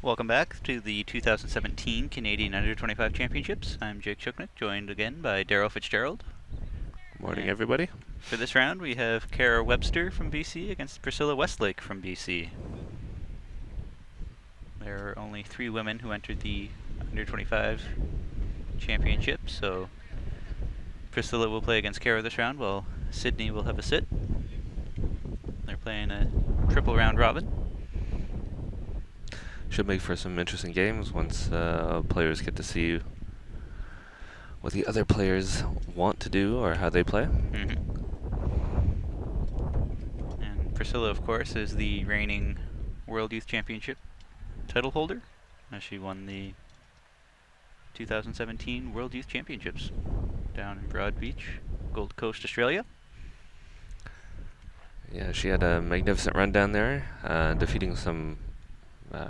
Welcome back to the 2017 Canadian Under-25 Championships. I'm Jake Shuknick, joined again by Daryl Fitzgerald. Morning, everybody. For this round, we have Carah Webster from BC against Pricilla Westlake from BC. There are only 3 women who entered the Under-25 Championship, so Pricilla will play against Carah this round, while Sydney will have a sit. They're playing a triple round robin. Should make for some interesting games once players get to see what the other players want to do or how they play. And Pricilla, of course, is the reigning World Youth Championship title holder, as she won the 2017 World Youth Championships down in Broad Beach, Gold Coast, Australia. Yeah, she had a magnificent run down there, defeating some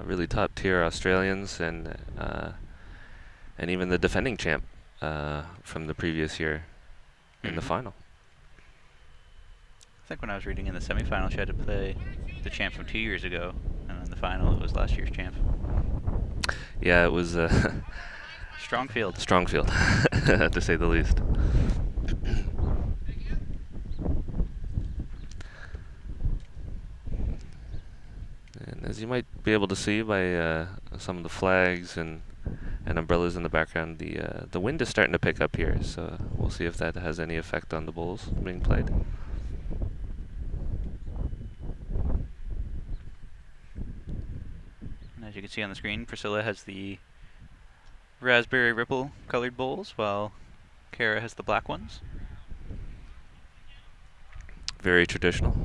really top-tier Australians and even the defending champ from the previous year in the final. I think when I was reading in the semifinal, she had to play the champ from 2 years ago, and in the final, it was last year's champ. Yeah, it was strong field. Strong field, to say the least. And as you might be able to see by some of the flags and umbrellas in the background, the wind is starting to pick up here, so we'll see if that has any effect on the bowls being played. And as you can see on the screen, Pricilla has the raspberry ripple colored bowls, while Carah has the black ones. Very traditional.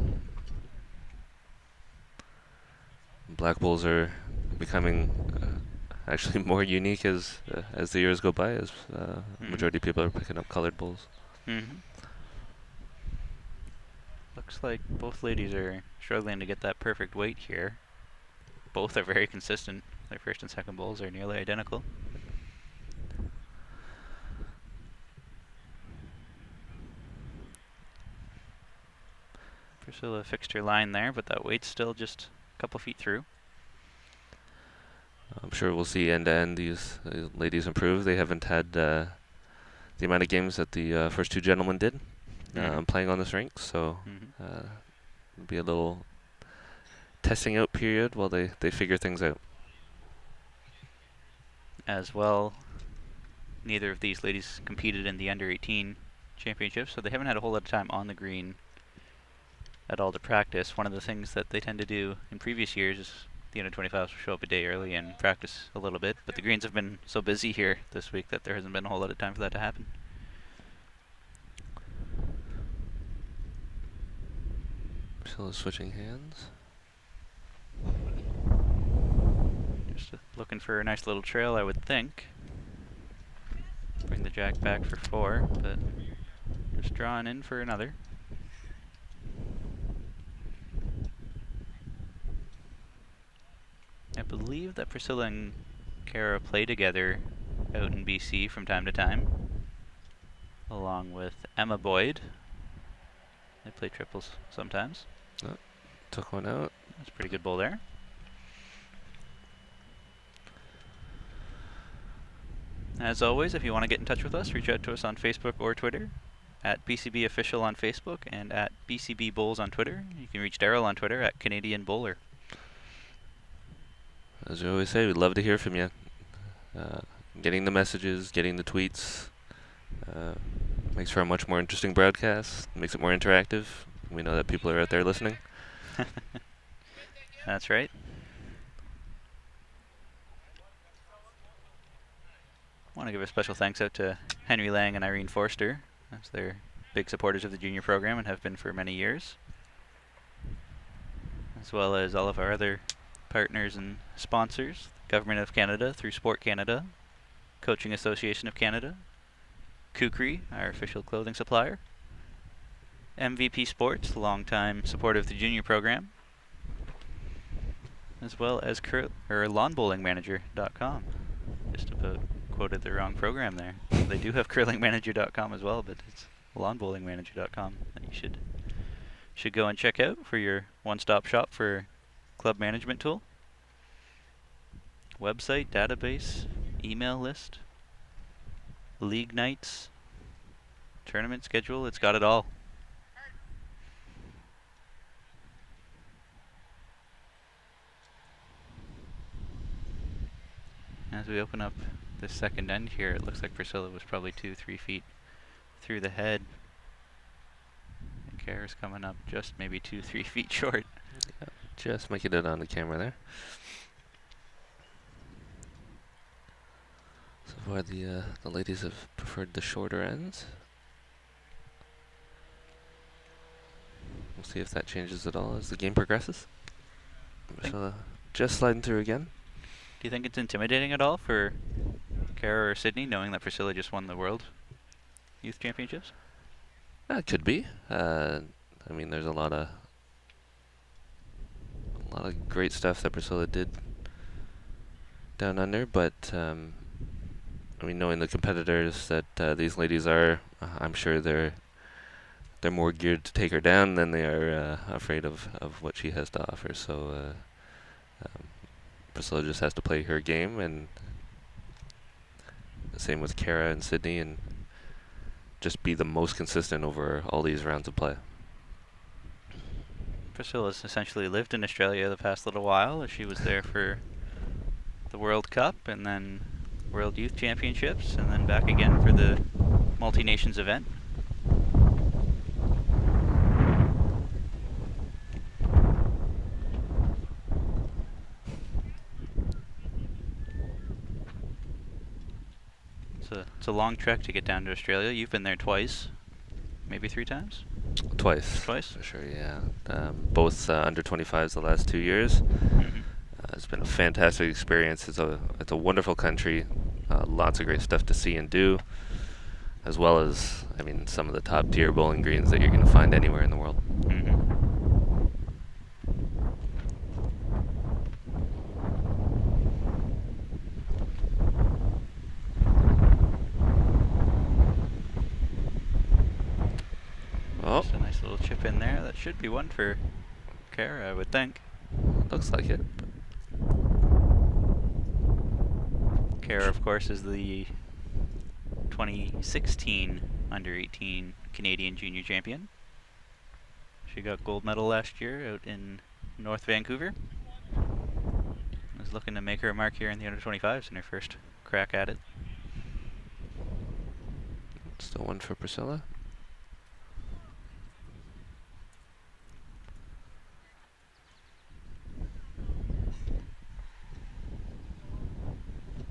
Black bowls are becoming actually more unique as the years go by, as majority of people are picking up colored bowls. Looks like both ladies are struggling to get that perfect weight here. Both are very consistent. Their first and second bowls are nearly identical. Pricilla fixed her line there, but that weight's still just a couple feet through. I'm sure we'll see end-to-end these ladies improve. They haven't had the amount of games that the first 2 gentlemen did playing on this rink, so it'll be a little testing out period while they figure things out. As well, neither of these ladies competed in the under-18 championships, so they haven't had a whole lot of time on the green at all to practice. One of the things that they tend to do in previous years is the under-25s will show up a day early and practice a little bit, but the greens have been so busy here this week that there hasn't been a whole lot of time for that to happen. Priscilla's switching hands. Just looking for a nice little trail, I would think. Bring the jack back for 4, but just drawing in for another. I believe that Pricilla and Carah play together out in BC from time to time, along with Emma Boyd. They play triples sometimes. Oh, took one out. That's a pretty good bowl there. As always, if you want to get in touch with us, reach out to us on Facebook or Twitter, at BCB Official on Facebook and at BCB Bowls on Twitter. You can reach Daryl on Twitter at Canadian Bowler. As we always say, we'd love to hear from you. Getting the messages, getting the tweets, makes for a much more interesting broadcast, makes it more interactive. We know that people are out there listening. That's right. I want to give a special thanks out to Henry Lang and Irene Forster, as they're big supporters of the junior program and have been for many years, as well as all of our other partners and sponsors, Government of Canada through Sport Canada, Coaching Association of Canada, Kukri, our official clothing supplier, MVP Sports, longtime supporter of the junior program, as well as lawnbowlingmanager.com. Just about quoted the wrong program there. They do have curlingmanager.com as well, but it's lawnbowlingmanager.com that you should go and check out for your one-stop shop for club management tool. website, database, email list, league nights, tournament schedule. It's got it all. As we open up the second end here, it looks like Pricilla was probably 2-3 feet through the head. And Carah's coming up just maybe 2-3 feet short. Yeah, just making it on the camera there. So far the ladies have preferred the shorter ends. We'll see if that changes at all as the game progresses. Pricilla just sliding through again. Do you think it's intimidating at all for Carah or Sydney, knowing that Pricilla just won the World Youth Championships? It could be. I mean, there's a lot of great stuff that Pricilla did down under, but I mean, knowing the competitors that these ladies are, I'm sure they're more geared to take her down than they are afraid of what she has to offer. So Pricilla just has to play her game, and the same with Carah and Sydney, and just be the most consistent over all these rounds of play. Priscilla's essentially lived in Australia the past little while. She was there for the World Cup and then World Youth Championships and then back again for the Multi-Nations event. It's a long trek to get down to Australia. You've been there twice, maybe 3 times? Twice. Twice? For sure, yeah. Both under 25's the last 2 years. Mm-hmm. It's been a fantastic experience. It's a wonderful country. Lots of great stuff to see and do, as well as, I mean, some of the top tier bowling greens that you're going to find anywhere in the world. Mm-hmm. Oh, just a nice little chip in there. That should be one for Carah, I would think. looks like it. Carah, of course, is the 2016 under-18 Canadian junior champion. She got gold medal last year out in North Vancouver. Was looking to make her a mark here in the under 25s in her first crack at it. Still one for Pricilla.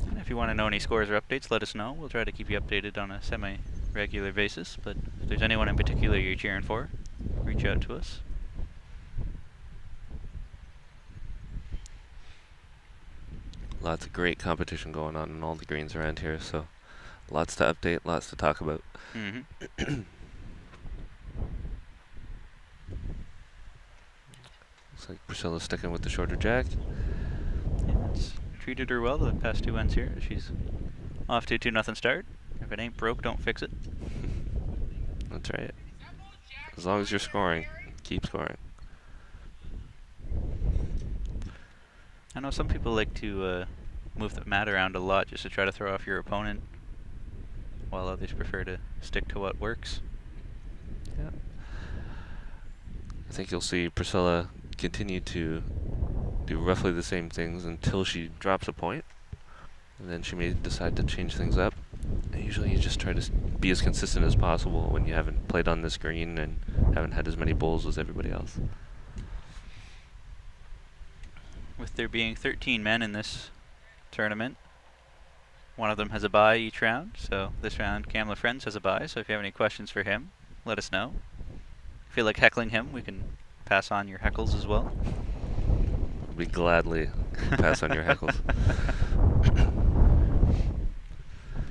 And if you want to know any scores or updates, let us know. We'll try to keep you updated on a semi-regular basis. But if there's anyone in particular you're cheering for, reach out to us. Lots of great competition going on in all the greens around here, so lots to update, lots to talk about. Mm-hmm. Looks like Priscilla's sticking with the shorter jack. Yeah, it's treated her well the past 2 ends here. She's off to a 2-0 start. If it ain't broke, don't fix it. That's right. As long as you're scoring, keep scoring. I know some people like to move the mat around a lot just to try to throw off your opponent, while others prefer to stick to what works. Yeah. I think you'll see Pricilla continue to do roughly the same things until she drops a point, and then she may decide to change things up. And usually you just try to be as consistent as possible when you haven't played on this green and haven't had as many bowls as everybody else. With there being 13 men in this tournament, one of them has a bye each round. So this round, Cam LaFrenz has a bye. So if you have any questions for him, let us know. If you feel like heckling him, we can pass on your heckles as well. We gladly pass on your heckles.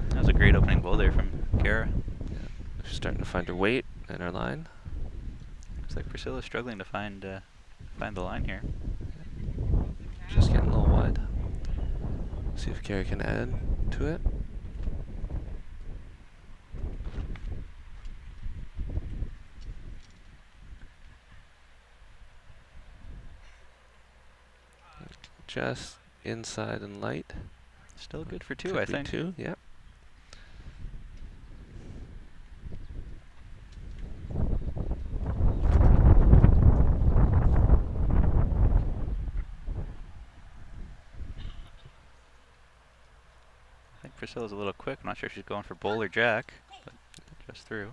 That was a great opening bowl there from Carah. Yeah. She's starting to find her weight and her line. Looks like Priscilla's struggling to find the line here. Just getting a little wide. See if Carah can add to it. Just inside and light. Still good for two, I think. Two, yeah. I think Pricilla's a little quick. I'm not sure if she's going for bull or jack, but just through.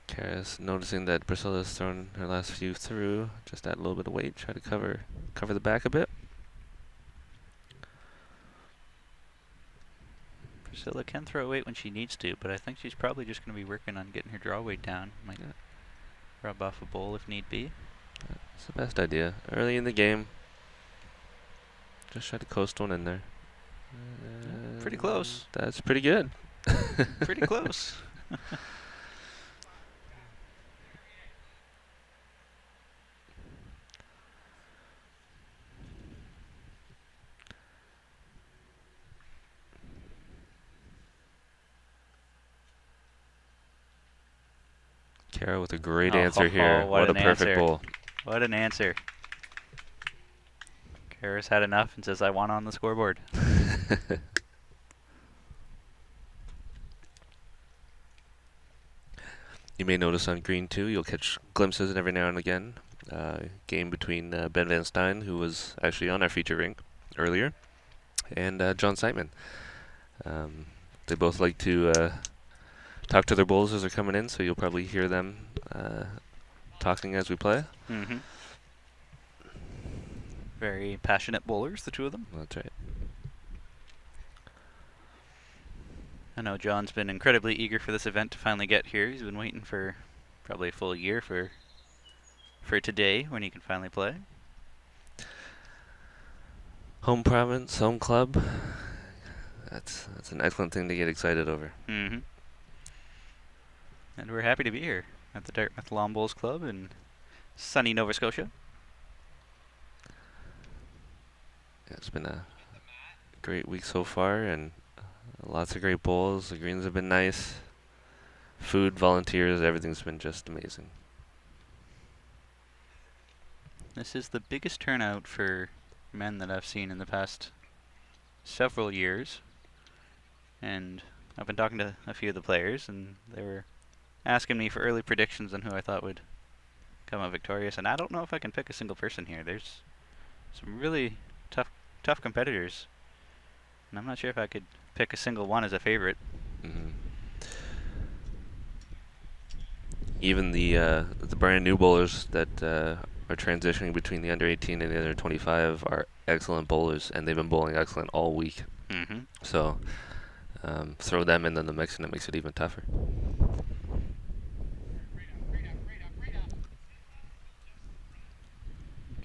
Carah's noticing that Pricilla's thrown her last few through. Just add a little bit of weight, try to cover the back a bit. Pricilla can throw weight when she needs to, but I think she's probably just going to be working on getting her draw weight down. Might rub off a bowl if need be. That's the best idea. Early in the game, just try to coast one in there. Pretty close. That's pretty good. Pretty close. Carah with a great answer here. What a perfect bowl. What an answer. Carah's had enough and says, I want on the scoreboard. You may notice on green 2, you'll catch glimpses every now and again. Game between Ben Van Stein, who was actually on our feature rink earlier, and John Seitman. They both like to talk to their bowls as they're coming in, so you'll probably hear them talking as we play. Mm-hmm. Very passionate bowlers, the two of them. That's right. I know John's been incredibly eager for this event to finally get here. He's been waiting for probably a full year for today when he can finally play. Home province, home club. That's an excellent thing to get excited over. Mm-hmm. And we're happy to be here at the Dartmouth Lawn Bowls Club in sunny Nova Scotia. Yeah, it's been a great week so far, and lots of great bowls. The greens have been nice. Food, volunteers, everything's been just amazing. This is the biggest turnout for men that I've seen in the past several years. And I've been talking to a few of the players, and they were asking me for early predictions on who I thought would come out victorious. And I don't know if I can pick a single person here. There's some really tough competitors. And I'm not sure if I could pick a single one as a favorite. Mm-hmm. Even the brand new bowlers that are transitioning between the under 18 and the under 25 are excellent bowlers, and they've been bowling excellent all week. Mm-hmm. So throw them in the mix, and it makes it even tougher.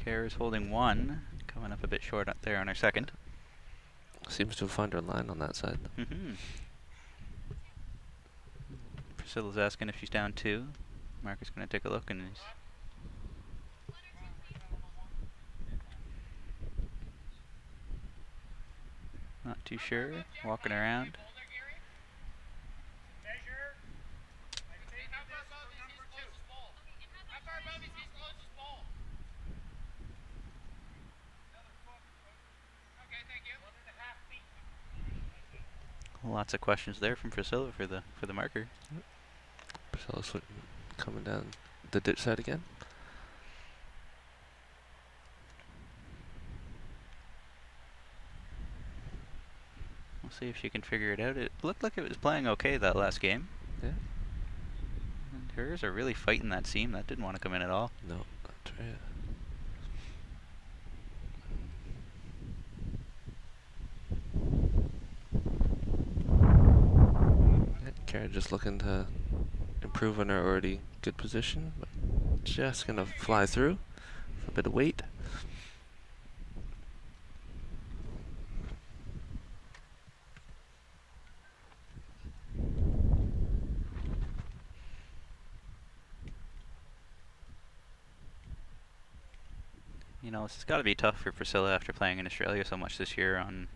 Carah's holding one, coming up a bit short up there on her second. Seems to have found her line on that side. Mm-hmm. Priscilla's asking if she's down 2. Mark is going to take a look, and he's not too sure. Walking around. Lots of questions there from Pricilla for the marker. Priscilla's coming down the ditch side again. We'll see if she can figure it out. It looked like it was playing okay that last game. Yeah. And hers are really fighting that seam. That didn't want to come in at all. No, that's right. Carah just looking to improve on her already good position, but just gonna fly through with a bit of weight. You know, this has got to be tough for Pricilla after playing in Australia so much this year on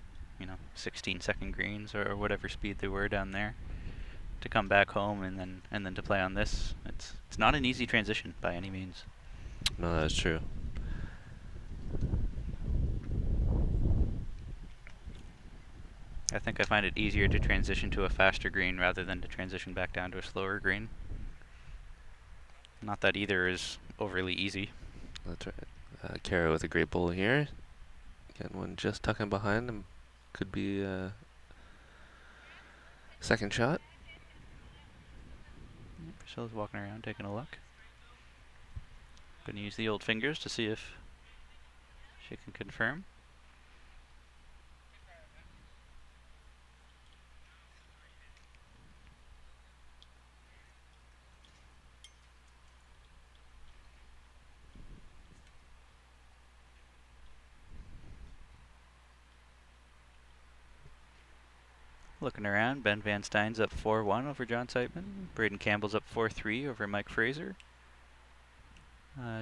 16-second greens or whatever speed they were down there, to come back home and then to play on this. It's not an easy transition by any means. No, that's true. I think I find it easier to transition to a faster green rather than to transition back down to a slower green. Not that either is overly easy. That's right. Carah with a great bowl here. Again, one just tucking behind him. Could be a second shot. Pricilla's walking around taking a look. Going to use the old fingers to see if she can confirm. Looking around, Ben Van Stein's up 4-1 over John Siteman. Braden Campbell's up 4-3 over Mike Fraser.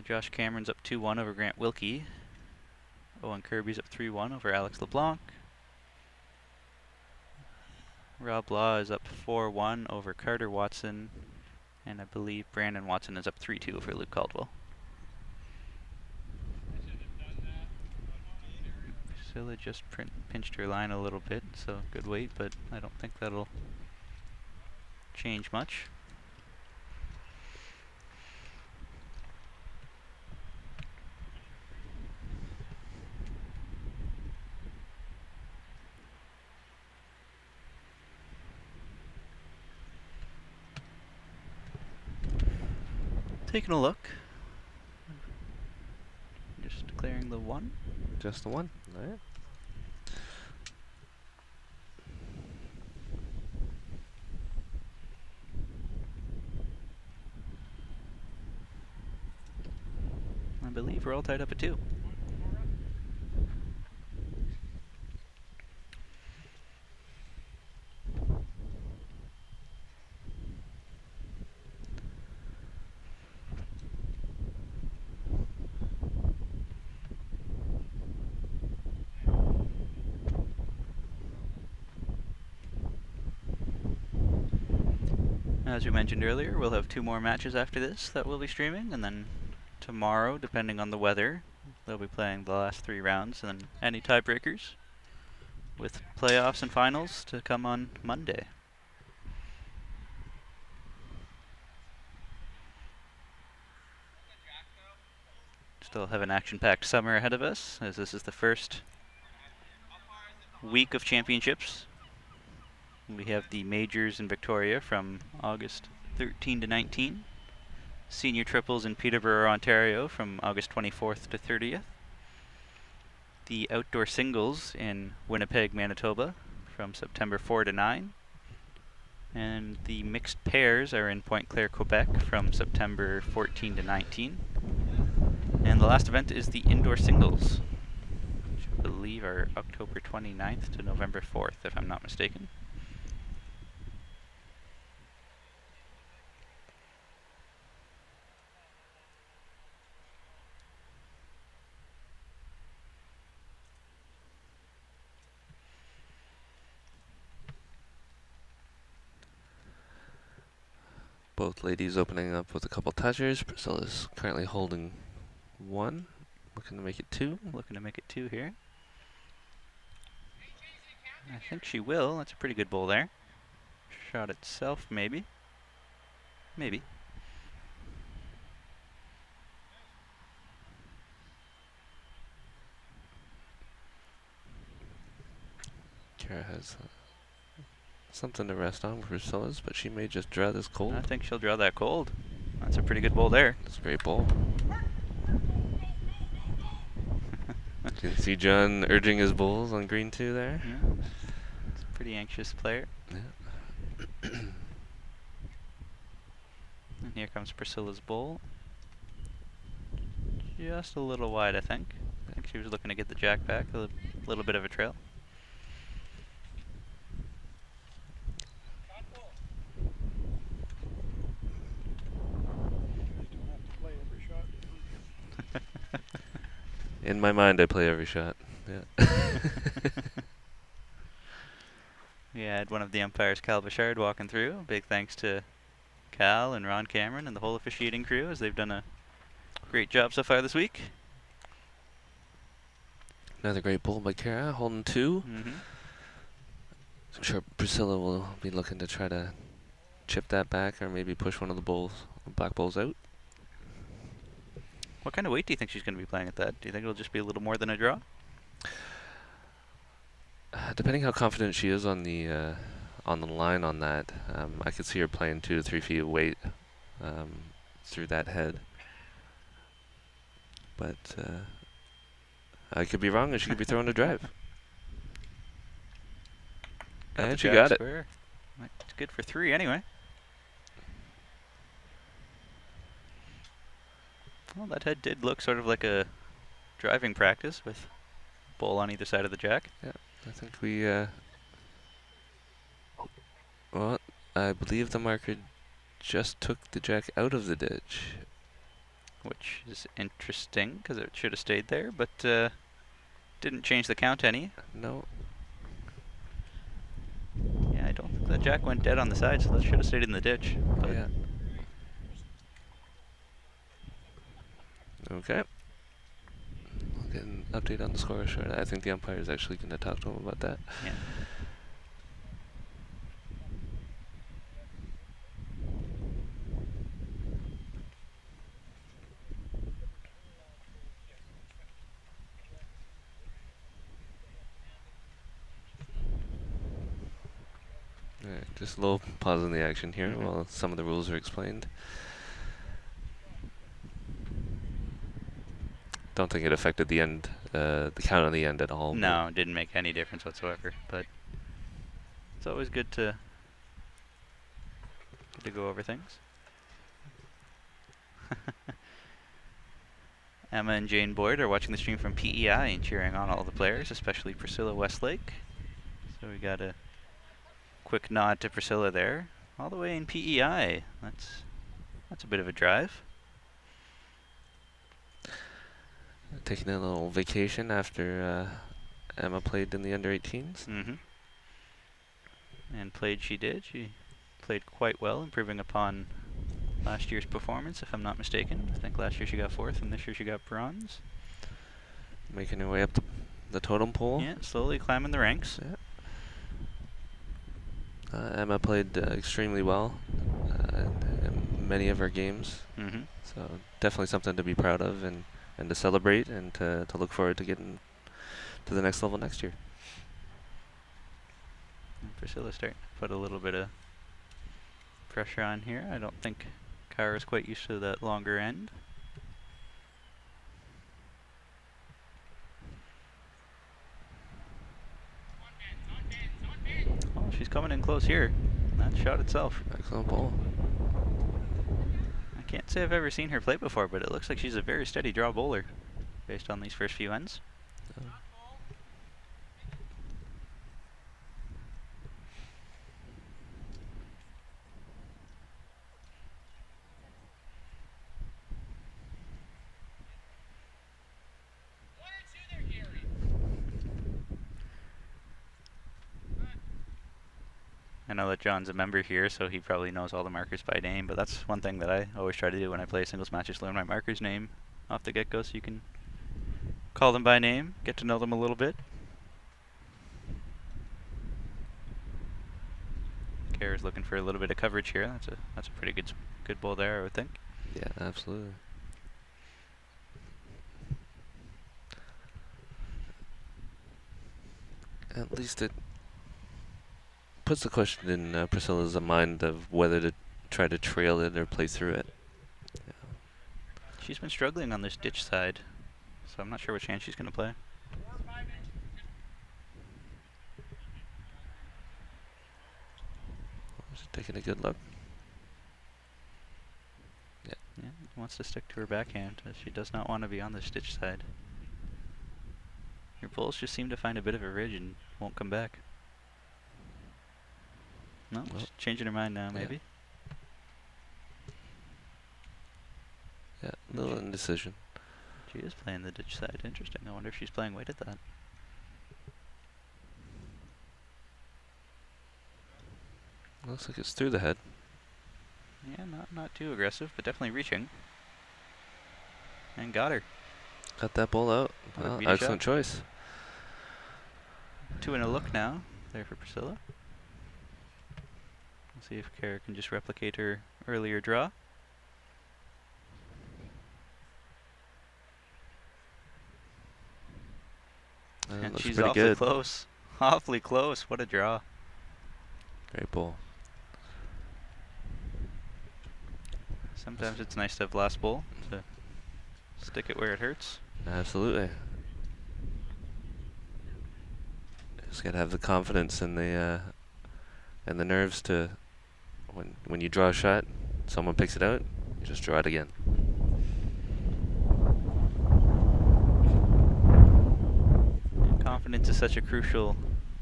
Josh Cameron's up 2-1 over Grant Wilkie. Owen Kirby's up 3-1 over Alex LeBlanc. Rob Law is up 4-1 over Carter Watson. And I believe Brandon Watson is up 3-2 over Luke Caldwell. Pricilla just pinched her line a little bit, so good weight, but I don't think that'll change much. Taking a look. Just declaring the one. Just the one. All right. I believe we're all tied up at 2. As we mentioned earlier, we'll have 2 more matches after this that we'll be streaming, and then tomorrow, depending on the weather, they'll be playing the last 3 rounds, and then any tiebreakers, with playoffs and finals to come on Monday. Still have an action-packed summer ahead of us, as this is the first week of championships. We have the majors in Victoria from August 13 to 19. Senior triples in Peterborough, Ontario from August 24th to 30th. The outdoor singles in Winnipeg, Manitoba from September 4 to 9. And the mixed pairs are in Pointe Claire, Quebec from September 14 to 19. And the last event is the indoor singles, which I believe are October 29th to November 4th, if I'm not mistaken. Both ladies opening up with a couple touchers. Priscilla's currently holding 1, looking to make it 2. Looking to make it 2 here. I think she will. That's a pretty good bowl there. Shot itself, maybe. Maybe. Carah has something to rest on with Priscilla's, but she may just draw this cold. I think she'll draw that cold. That's a pretty good bowl there. That's a great bowl. You can see John urging his bowls on green 2 there. Yeah. It's a pretty anxious player. Yeah. And here comes Priscilla's bowl. Just a little wide, I think. I think she was looking to get the jack back, a little bit of a trail. In my mind, I play every shot. Yeah. We had one of the umpires, Cal Bouchard, walking through. Big thanks to Cal and Ron Cameron and the whole officiating crew, as they've done a great job so far this week. Another great bowl by Carah, holding 2. I'm sure Pricilla will be looking to try to chip that back, or maybe push one of the black bowls out. What kind of weight do you think she's going to be playing at that? Do you think it'll just be a little more than a draw? Depending how confident she is on the line on that, I could see her playing 2 to 3 feet of weight through that head. But I could be wrong, and she could be throwing a drive. And she got it. It's good for 3 anyway. Well, that head did look sort of like a driving practice with bowl on either side of the jack. Yeah, I think we... well, I believe the marker just took the jack out of the ditch. Which is interesting, because it should have stayed there, but didn't change the count any. No. Yeah, I don't think the jack went dead on the side, so that should have stayed in the ditch. But Yeah. Okay. We'll get an update on the score shortly. I think the umpire is actually going to talk to him about that. Yeah. Alright, just a little pause in the action here while some of the rules are explained. Don't think it affected the end, the count on the end at all. No, it didn't make any difference whatsoever. But it's always good to go over things. Emma and Jane Boyd are watching the stream from PEI and cheering on all the players, especially Pricilla Westlake. So we got a quick nod to Pricilla there, all the way in PEI. That's a bit of a drive. Taking a little vacation after Emma played in the under-18s. And played she did. She played quite well, improving upon last year's performance, if I'm not mistaken. I think last year she got 4th, and this year she got bronze. Making her way up the totem pole. Yeah, slowly climbing the ranks. Yeah. Emma played extremely well in many of her games. So definitely something to be proud of and to celebrate and to look forward to getting to the next level next year. Priscilla's starting to put a little bit of pressure on here. I don't think Carah's quite used to that longer end. Oh, she's coming in close here. That shot itself. Excellent ball. I can't say I've ever seen her play before, but it looks like she's a very steady draw bowler based on these first few ends. I know that John's a member here, so he probably knows all the markers by name, but that's one thing that I always try to do when I play singles matches, learn my marker's name off the get-go so you can call them by name, get to know them a little bit. Carah's looking for a little bit of coverage here. That's a pretty good ball there, I would think. Yeah, absolutely. At least it puts the question in Priscilla's mind of whether to try to trail it or play through it. Yeah. She's been struggling on this ditch side, so I'm not sure which hand she's going to play. Just taking a good look. Yeah, wants to stick to her backhand. She does not want to be on the ditch side. Your bowls just seem to find a bit of a ridge and won't come back. No, she's changing her mind now, maybe. Yeah, a little indecision. She is playing the ditch side. Interesting. I wonder if she's playing weight at that. Looks like it's through the head. Yeah, not too aggressive, but definitely reaching. And got her. Got that ball out. Well, excellent choice. 2 in a look now there for Pricilla. We'll see if Carah can just replicate her earlier draw. And she's awfully good. Close. Awfully close. What a draw. Great ball. Sometimes it's nice to have last ball to stick it where it hurts. Absolutely. Just gotta have the confidence and the nerves to when you draw a shot, someone picks it out, you just draw it again. Confidence is such a crucial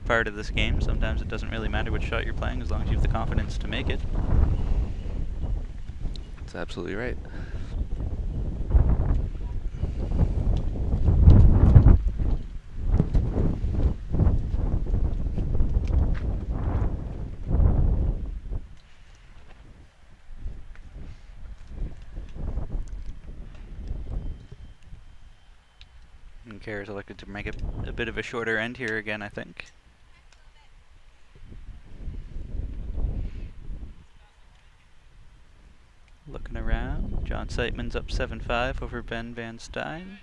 part of this game. Sometimes it doesn't really matter which shot you're playing as long as you have the confidence to make it. That's absolutely right. And Carah's elected to make a bit of a shorter end here again, I think. Looking around, John Seitman's up 7-5 over Ben Van Stein.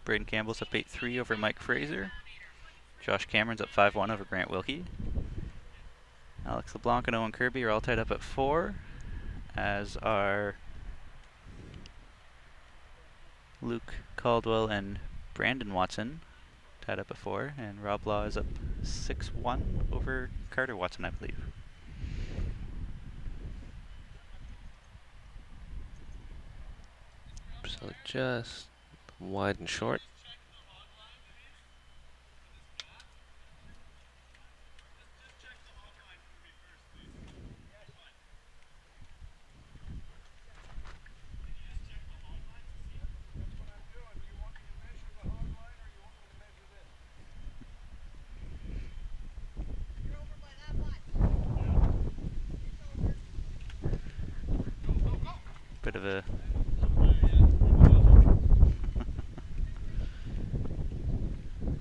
Braden Campbell's up 8-3 over Mike Fraser. Josh Cameron's up 5-1 over Grant Wilkie. Alex LeBlanc and Owen Kirby are all tied up at 4, as are Luke Caldwell and Brandon Watson, tied up at 4, and Rob Law is up 6-1 over Carter Watson, I believe. So just wide and short. Bit of a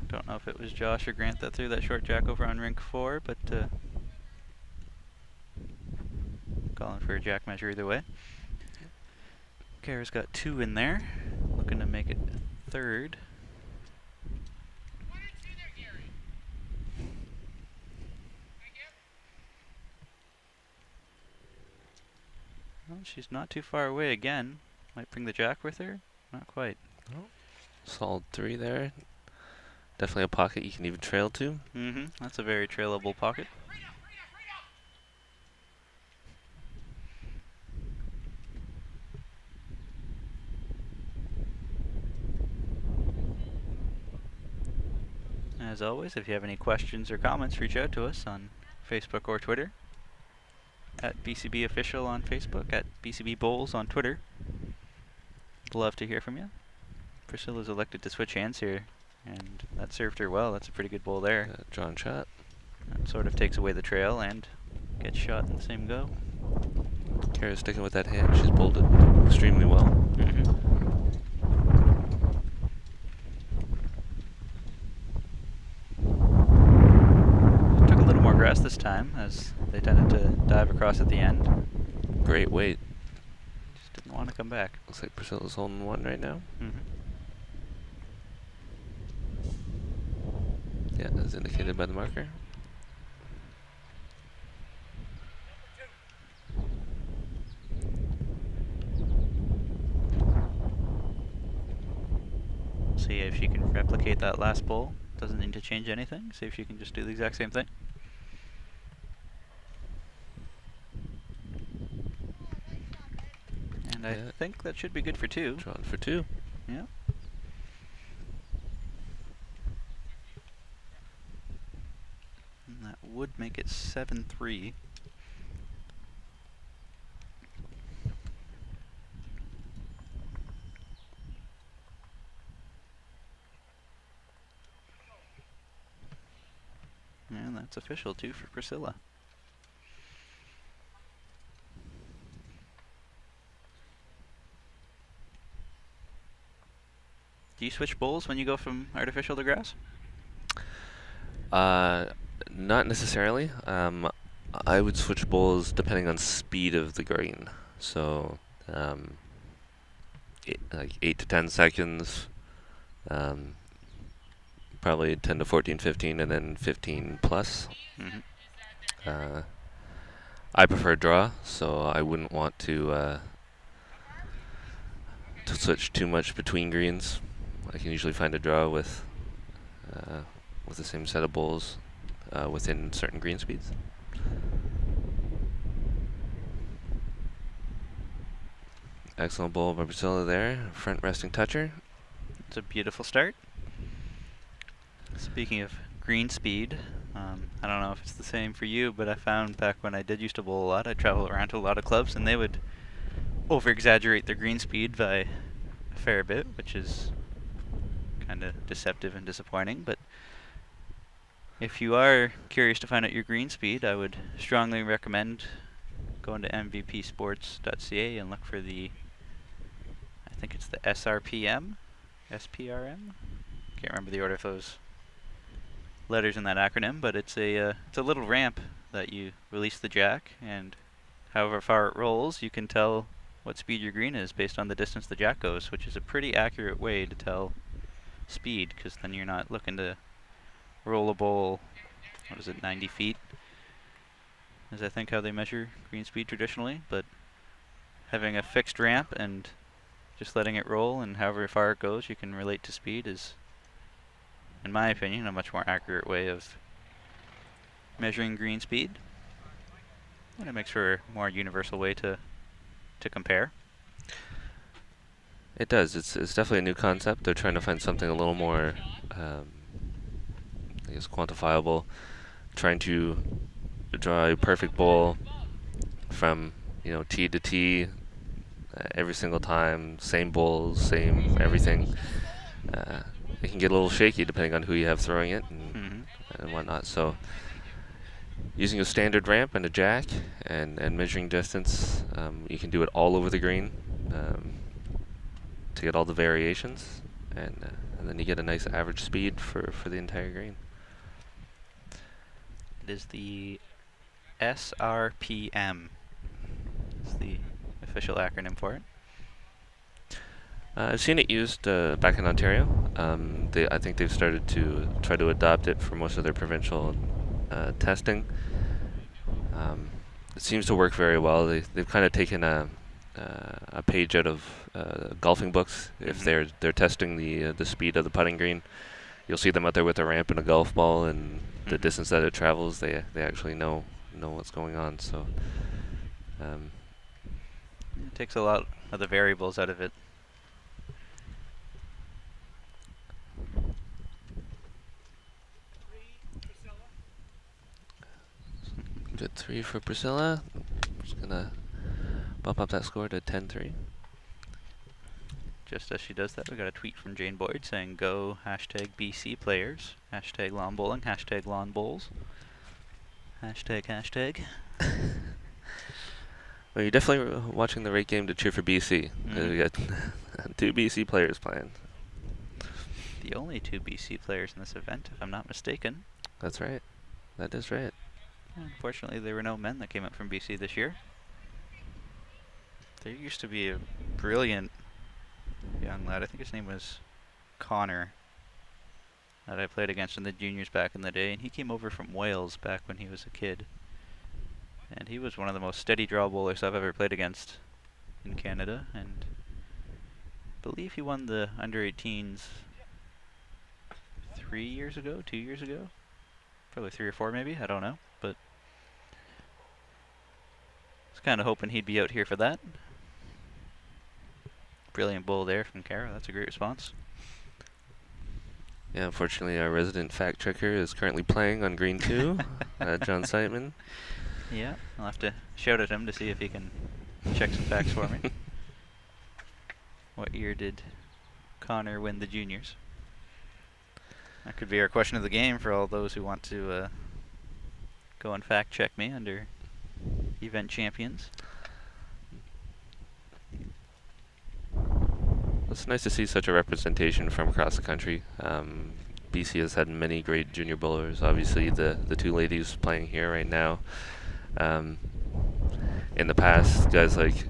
don't know if it was Josh or Grant that threw that short jack over on rink 4, but calling for a jack measure either way. Carah's got 2 in there, looking to make it 3rd. Well, she's not too far away again. Might bring the jack with her. Not quite. Oh. Solid 3 there. Definitely a pocket you can even trail to. Mm-hmm. That's a very trailable pocket. As always, if you have any questions or comments, reach out to us on Facebook or Twitter. At BCB Official on Facebook, at BCB Bowls on Twitter. Love to hear from you. Pricilla's elected to switch hands here, and that served her well. That's a pretty good bowl there. Drawn shot. That sort of takes away the trail and gets shot in the same go. Carah's sticking with that hand. She's bowled it extremely well. Mm-hmm. Took a little more grass this time, as they tended to dive across at the end. Great weight. Just didn't want to come back. Looks like Pricilla's holding 1 right now. Mm-hmm. Yeah, as indicated by the marker. See if she can replicate that last bowl. Doesn't need to change anything. See if she can just do the exact same thing. And I think that should be good for 2. Drawn for 2. Yeah. And that would make it 7-3. And that's official too for Pricilla. you switch bowls when you go from artificial to grass? Not necessarily. I would switch bowls depending on speed of the green. So, like 8 to 10 seconds, probably 10 to 14, 15, and then 15 plus. Mm-hmm. I prefer draw, so I wouldn't want to switch too much between greens. I can usually find a draw with the same set of bowls within certain green speeds. Excellent bowl by Pricilla there. Front resting toucher. It's a beautiful start. Speaking of green speed, I don't know if it's the same for you, but I found back when I did used to bowl a lot, I'd travel around to a lot of clubs, and they would over-exaggerate their green speed by a fair bit, which is kind of deceptive and disappointing. But if you are curious to find out your green speed, I would strongly recommend going to mvpsports.ca and look for the, I think it's the SRPM, SPRM. Can't remember the order of those letters in that acronym, but it's a little ramp that you release the jack, and however far it rolls, you can tell what speed your green is based on the distance the jack goes, which is a pretty accurate way to tell speed, because then you're not looking to roll a bowl, 90 feet, is I think how they measure green speed traditionally, but having a fixed ramp and just letting it roll and however far it goes you can relate to speed is, in my opinion, a much more accurate way of measuring green speed. And it makes for a more universal way to compare. It does. It's definitely a new concept. They're trying to find something a little more, I guess, quantifiable. Trying to draw a perfect bowl from, tee to tee, every single time. Same bowls, same everything. It can get a little shaky depending on who you have throwing it and whatnot. So using a standard ramp and a jack and measuring distance, you can do it all over the green to get all the variations, and then you get a nice average speed for the entire green. It is the SRPM. It's the official acronym for it. I've seen it used back in Ontario. I think they've started to try to adopt it for most of their provincial testing. It seems to work very well. They've kind of taken a page out of golfing books. If they're testing the speed of the putting green, you'll see them out there with a ramp and a golf ball, and the distance that it travels, they actually know what's going on. So it takes a lot of the variables out of it. Good 3 for Pricilla. Just gonna bump up that score to 10-3. Just as she does that, we got a tweet from Jane Boyd saying, "Go #BC players, #lawn bowling, #lawn bowls, #." Well, you're definitely watching the right game to cheer for BC. We got 2 BC players playing. The only 2 BC players in this event, if I'm not mistaken. That's right. That is right. Unfortunately, there were no men that came up from BC this year. There used to be a brilliant young lad, I think his name was Connor, that I played against in the juniors back in the day, and he came over from Wales back when he was a kid. And he was one of the most steady draw bowlers I've ever played against in Canada, and I believe he won the under-18s 2 years ago? Probably 3 or 4 maybe, I don't know, but I was kind of hoping he'd be out here for that. Brilliant bowl there from Carah. That's a great response. Yeah, unfortunately, our resident fact checker is currently playing on green 2, John Seitman. Yeah, I'll have to shout at him to see if he can check some facts for me. What year did Connor win the juniors? That could be our question of the game for all those who want to go and fact check me under event champions. It's nice to see such a representation from across the country. BC has had many great junior bowlers. Obviously, the two ladies playing here right now. In the past, guys like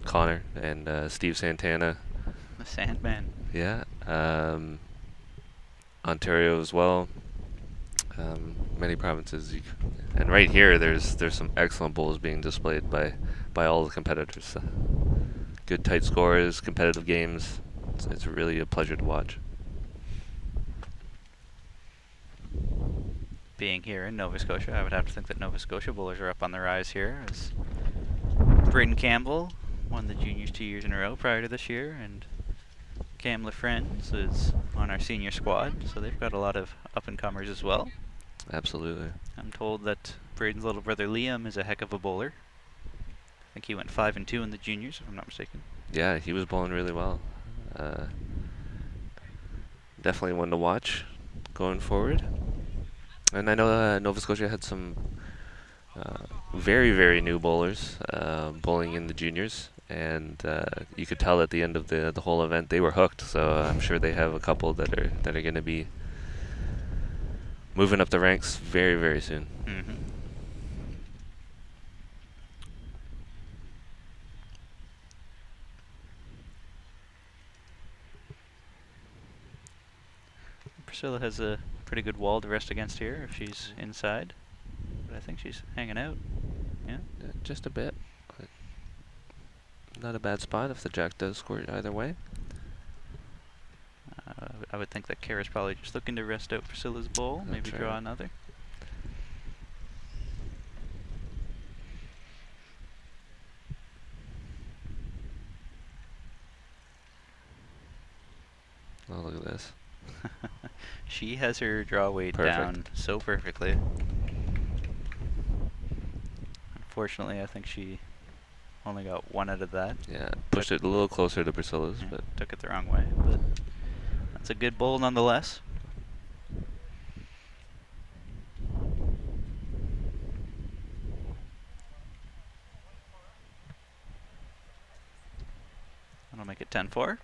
Connor and Steve Santana. The Sandman. Yeah. Ontario as well. Many provinces. And right here, there's some excellent bowls being displayed by all the competitors. Good tight scores, competitive games. It's really a pleasure to watch. Being here in Nova Scotia, I would have to think that Nova Scotia bowlers are up on the rise here, as Braden Campbell won the juniors 2 years in a row prior to this year, and Cam LaFriends is on our senior squad, so they've got a lot of up-and-comers as well. Absolutely. I'm told that Braden's little brother Liam is a heck of a bowler. I think he went 5-2 in the juniors, if I'm not mistaken. Yeah, he was bowling really well. Definitely one to watch going forward. And I know Nova Scotia had some very, very new bowlers bowling in the juniors, and you could tell at the end of the whole event they were hooked. So I'm sure they have a couple that are going to be moving up the ranks very, very soon. Mm-hmm. Pricilla has a pretty good wall to rest against here if she's inside, but I think she's hanging out. Yeah, just a bit. Not a bad spot if the jack does score either way. I would think that Carah's probably just looking to rest out Priscilla's bowl, maybe draw another. Oh, look at this. She has her draw weight down so perfectly. Unfortunately, I think she only got one out of that. Yeah, pushed it a little closer to Priscilla's, yeah, but took it the wrong way. But that's a good bowl nonetheless. That'll make it 10-4.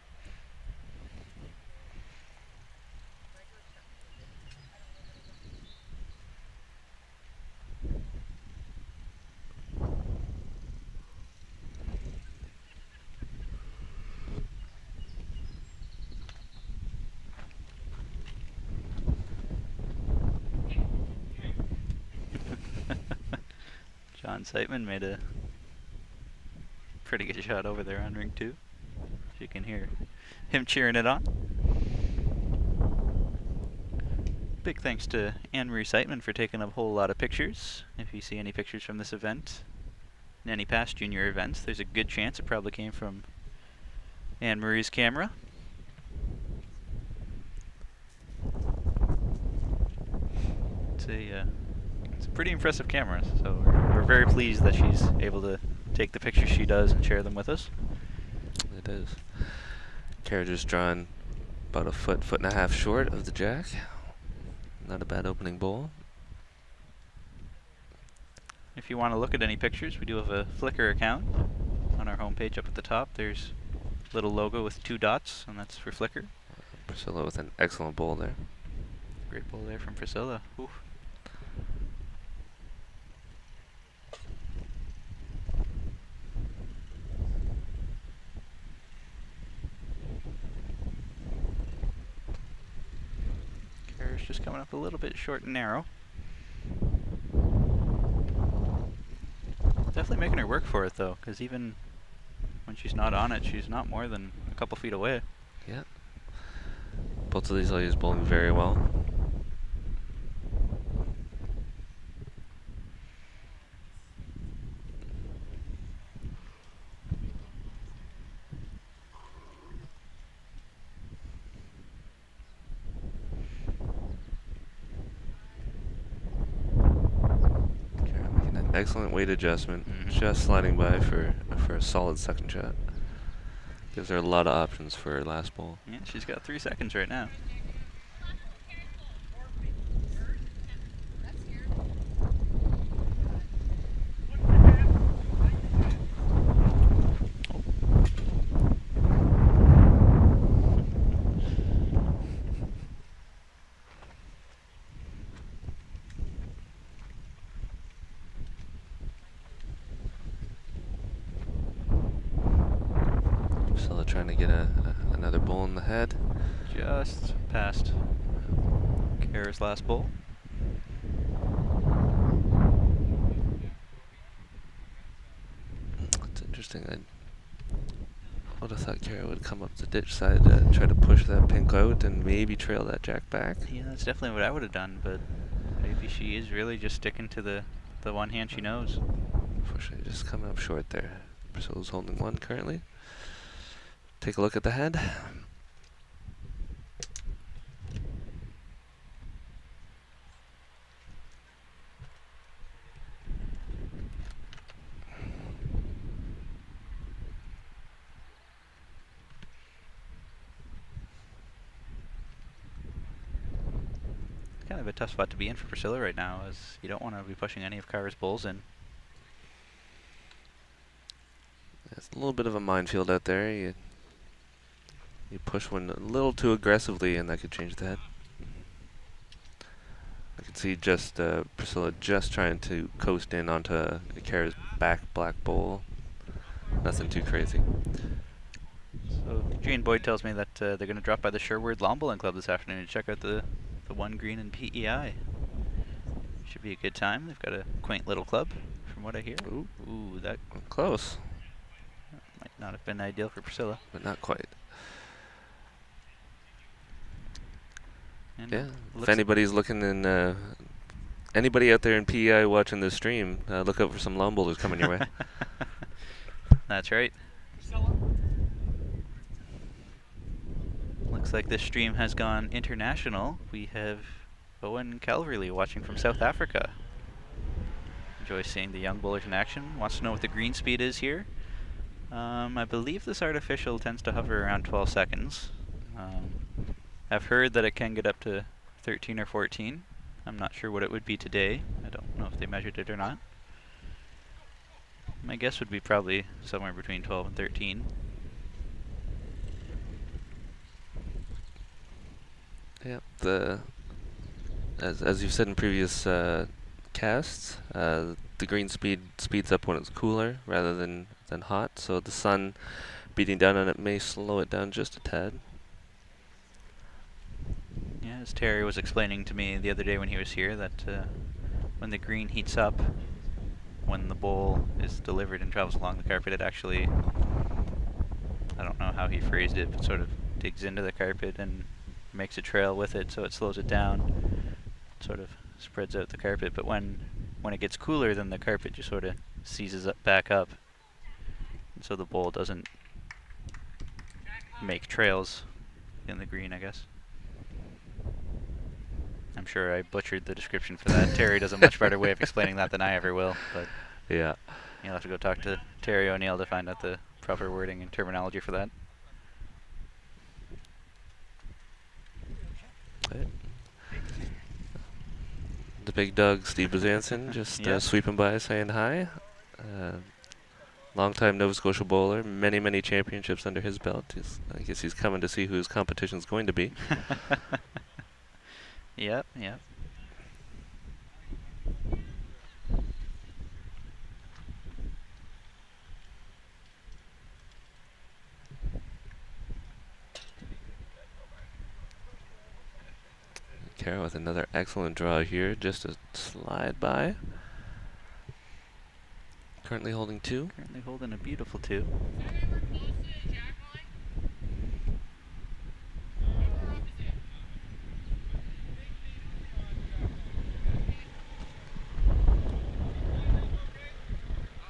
John Seitman made a pretty good shot over there on ring 2. You can hear him cheering it on. Big thanks to Anne-Marie Seitman for taking a whole lot of pictures. If you see any pictures from this event, in any past junior events, there's a good chance it probably came from Anne-Marie's camera. It's a pretty impressive camera, so we're very pleased that she's able to take the pictures she does and share them with us. It is. Carah just drawn about a foot and a half short of the jack. Not a bad opening bowl. If you want to look at any pictures, we do have a Flickr account on our homepage up at the top. There's a little logo with 2 dots, and that's for Flickr. Pricilla with an excellent bowl there. Great bowl there from Pricilla. Oof. Carah's just coming up a little bit short and narrow. Definitely making her work for it though, because even when she's not on it, she's not more than a couple feet away. Yeah. Both of these ladies bowling very well. Excellent weight adjustment, just sliding by for a solid second shot. Gives her a lot of options for her last bowl. Yeah, she's got 3 seconds right now. Pricilla trying to get another bowl in the head. Just past Carah's last bowl. It's interesting. I would have thought Carah would come up the ditch side, try to push that pink out and maybe trail that jack back. Yeah, that's definitely what I would have done, but maybe she is really just sticking to the one hand she knows. Unfortunately, just coming up short there. Priscilla's holding one currently. Take a look at the head. Kind of a tough spot to be in for Pricilla right now, as you don't want to be pushing any of Carah's bowls in. It's a little bit of a minefield out there. You push one a little too aggressively and that could change the head. I can see just Pricilla just trying to coast in onto Carah's back black bowl. Nothing too crazy. So Jane Boyd tells me that they're going to drop by the Sherwood Lawn Bowling Club this afternoon to check out the one green in PEI. Should be a good time. They've got a quaint little club, from what I hear. Ooh, that close. Might not have been ideal for Pricilla. But not quite. And yeah, if anybody's looking in, anybody out there in PEI watching this stream, look out for some lawn bowlers coming your way. That's right. Looks like this stream has gone international. We have Owen Calverley watching from South Africa. Enjoys seeing the young bowlers in action. Wants to know what the green speed is here. I believe this artificial tends to hover around 12 seconds. I've heard that it can get up to 13 or 14. I'm not sure what it would be today. I don't know if they measured it or not. My guess would be probably somewhere between 12 and 13. Yeah, as you've said in previous casts, the green speeds up when it's cooler rather than hot. So the sun beating down on it may slow it down just a tad. Yeah, as Terry was explaining to me the other day when he was here, that when the green heats up, when the bowl is delivered and travels along the carpet, it actually, I don't know how he phrased it, but sort of digs into the carpet and makes a trail with it, so it slows it down, sort of spreads out the carpet. But when it gets cooler, then the carpet just sort of seizes up back up, and so the bowl doesn't make trails in the green, I guess. I'm sure I butchered the description for that. Terry does a much better way of explaining that than I ever will, but yeah, you'll have to go talk to Terry O'Neill to find out the proper wording and terminology for that. The big dog, Steve Bezanson, just sweeping by saying hi. Long-time Nova Scotia bowler, many championships under his belt. I guess he's coming to see who his competition's going to be. Yep. Carah with another excellent draw here, just a slide by. Currently holding 2. Currently holding a beautiful 2.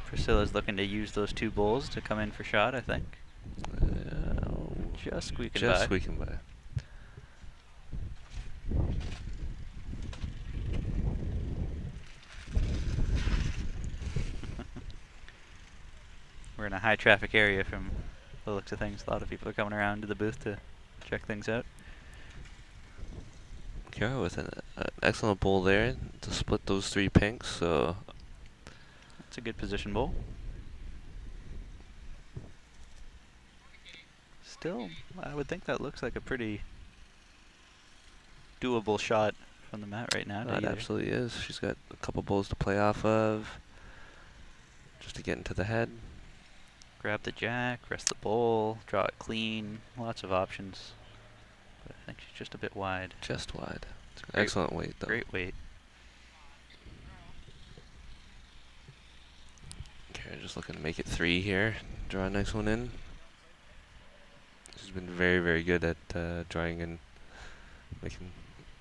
Priscilla's looking to use those 2 bowls to come in for shot, I think. Just squeaking by. Just squeaking by. We're in a high traffic area from the looks of things. A lot of people are coming around to the booth to check things out. Carah with an excellent bowl there to split those 3 pinks, so that's a good position bowl. Still, I would think that looks like a pretty doable shot from the mat right now. It absolutely is. She's got a couple bowls to play off of, just to get into the head. grab the jack, rest the bowl, draw it clean. Lots of options. But I think she's just a bit wide. Just wide. Excellent weight, though. Great weight. Carah just looking to make it 3 here. Draw a nice one in. She's been very, very good at drawing and making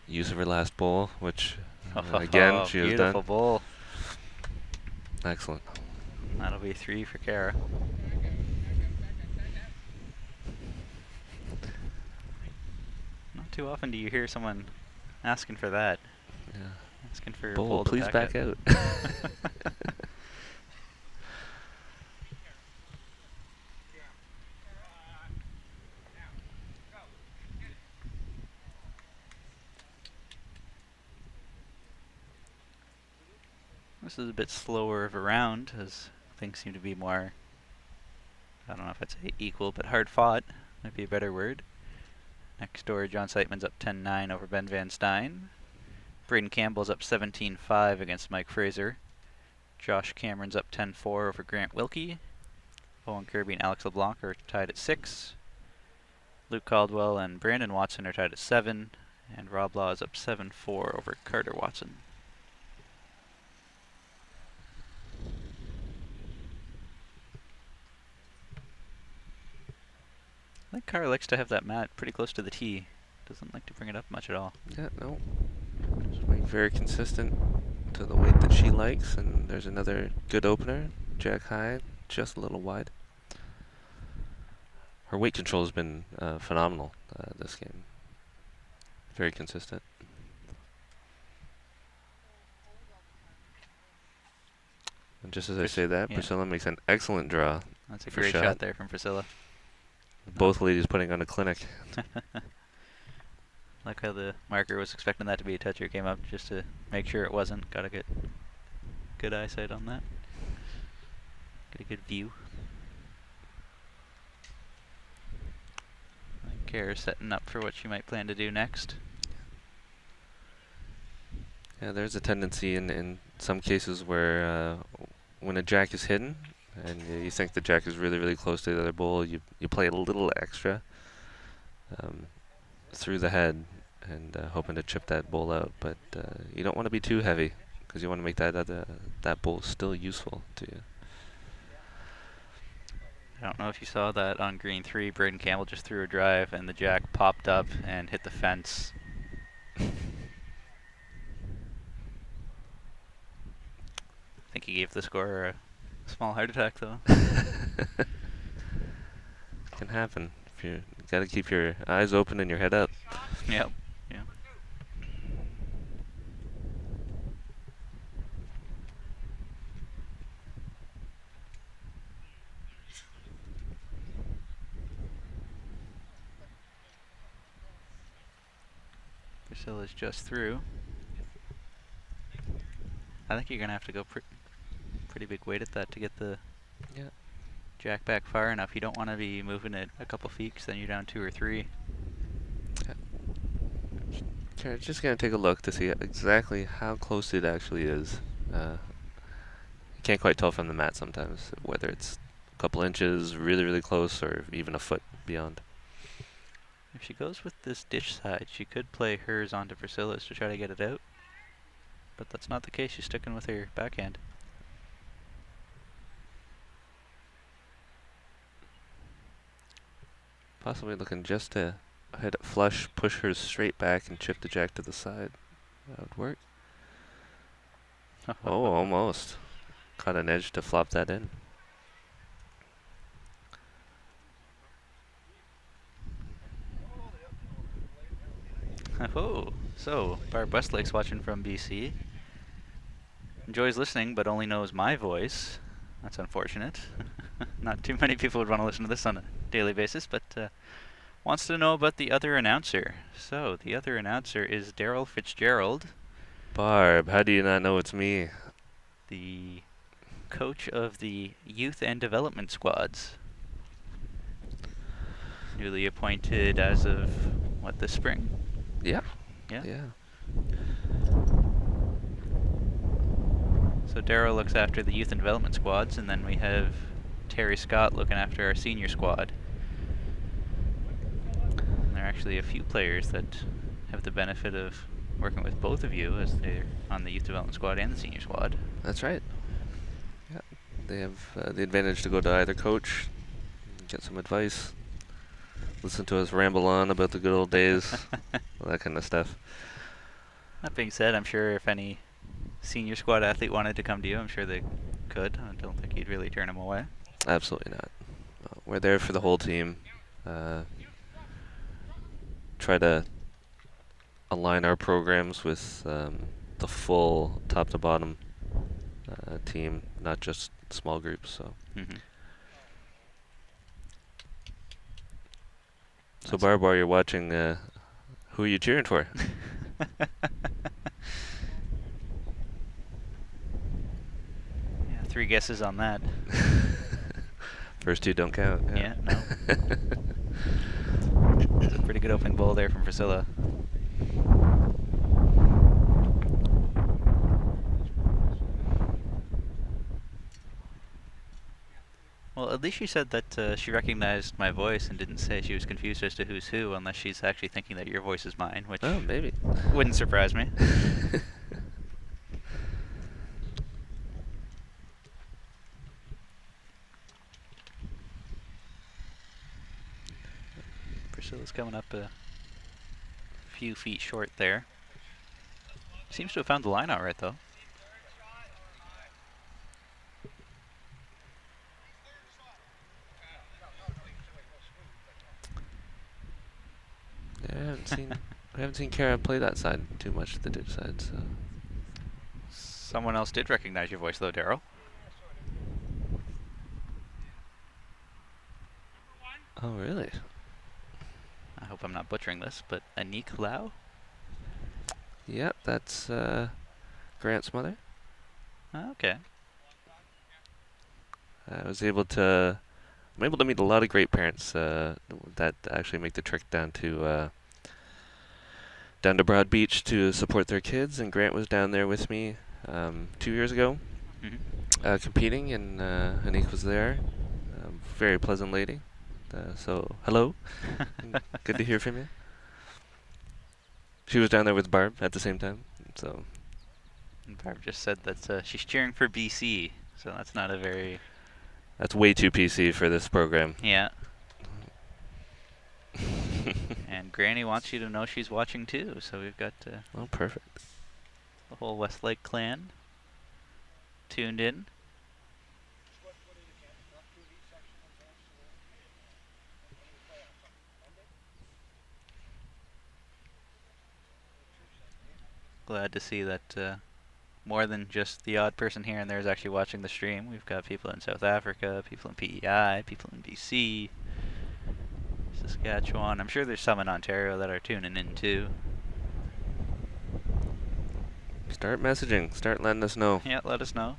use of her last bowl, which again she has done. Beautiful bowl. Excellent. That'll be 3 for Carah. Not too often do you hear someone asking for that. Yeah. Asking for a Bowl, bowl to please back out. This is a bit slower of a round, as things seem to be more, I don't know if I'd say equal, but hard fought might be a better word. Next door, John Seitman's up 10-9 over Ben Van Stein. Braden Campbell's up 17-5 against Mike Fraser. Josh Cameron's up 10-4 over Grant Wilkie. Owen Kirby and Alex LeBlanc are tied at 6. Luke Caldwell and Brandon Watson are tied at 7. And Rob Law is up 7-4 over Carter Watson. I think Carah likes to have that mat pretty close to the tee. Doesn't like to bring it up much at all. Yeah, no. Just being very consistent to the weight that she likes, and there's another good opener. Jack high, just a little wide. Her weight control has been phenomenal this game. Very consistent. And just as I say that, Pricilla makes an excellent draw. That's a great shot there from Pricilla. Both ladies putting on a clinic. Like how the marker was expecting that to be a toucher, came up just to make sure it wasn't. Gotta get good eyesight on that. Get a good view. Carah's setting up for what she might plan to do next. Yeah, there's a tendency in some cases where when a jack is hidden, and you think the jack is really, really close to the other bowl, you play a little extra through the head and hoping to chip that bowl out. But you don't want to be too heavy because you want to make that bowl still useful to you. I don't know if you saw that on green 3. Braden Campbell just threw a drive and the jack popped up and hit the fence. I think he gave the scorer a small heart attack, though. Can happen. If you got to keep your eyes open and your head up. Yep. Yeah. Priscilla's just through. I think you're gonna have to go pretty big weight at that to get the jack back far enough. You don't want to be moving it a couple feet, 'cause then you're down 2 or 3. Okay, just gonna take a look to see exactly how close it actually is. You can't quite tell from the mat sometimes whether it's a couple inches, really, really close, or even a foot beyond. If she goes with this dish side, she could play hers onto Priscilla's to try to get it out. But that's not the case. She's sticking with her backhand. Possibly looking just to hit it flush, push hers straight back, and chip the jack to the side. That would work. Oh, almost. Caught an edge to flop that in. Oh, so Barb Westlake's watching from BC. Enjoys listening, but only knows my voice. That's unfortunate. Not too many people would want to listen to this on a daily basis, but wants to know about the other announcer. So, the other announcer is Daryl Fitzgerald. Barb, how do you not know it's me? The coach of the youth and development squads. Newly appointed as of, what, this spring? Yeah. Yeah. Yeah. So Daryl looks after the youth and development squads, and then we have Terry Scott looking after our senior squad. And there are actually a few players that have the benefit of working with both of you as they're on the youth development squad and the senior squad. That's right. Yeah, they have the advantage to go to either coach, get some advice, listen to us ramble on about the good old days, all that kind of stuff. That being said, I'm sure if any senior squad athlete wanted to come to you, I'm sure they could. I don't think you'd really turn them away. Absolutely not. We're there for the whole team. Try to align our programs with the full top to bottom team, not just small groups. So, so Barb, while you're watching, who are you cheering for? Yeah, 3 guesses on that. First 2 don't count. Yeah, no. It's a pretty good opening ball there from Pricilla. Well, at least she said that she recognized my voice and didn't say she was confused as to who's who, unless she's actually thinking that your voice is mine, which maybe wouldn't surprise me. Priscilla's coming up a few feet short there. Seems to have found the line out right, though. Yeah, I haven't seen Carah play that side too much, the ditch side. So. Someone else did recognize your voice, though, Daryl. Oh, really? I hope I'm not butchering this, but Anik Lau? Yep, that's Grant's mother. Oh, okay. I'm able to meet a lot of great parents that actually make the trek down to Broad Beach to support their kids, and Grant was down there with me 2 years ago, competing, and Anik was there. Very pleasant lady. So hello, good to hear from you. She was down there with Barb at the same time. So. And Barb just said that she's cheering for BC, so that's not a very. That's way too PC for this program. Yeah. And Granny wants you to know she's watching too, so we've got oh, perfect. The whole Westlake clan tuned in. Glad to see that more than just the odd person here and there is actually watching the stream. We've got people in South Africa, people in PEI, people in BC, Saskatchewan. I'm sure there's some in Ontario that are tuning in too. Start messaging. Start letting us know. Yeah, let us know.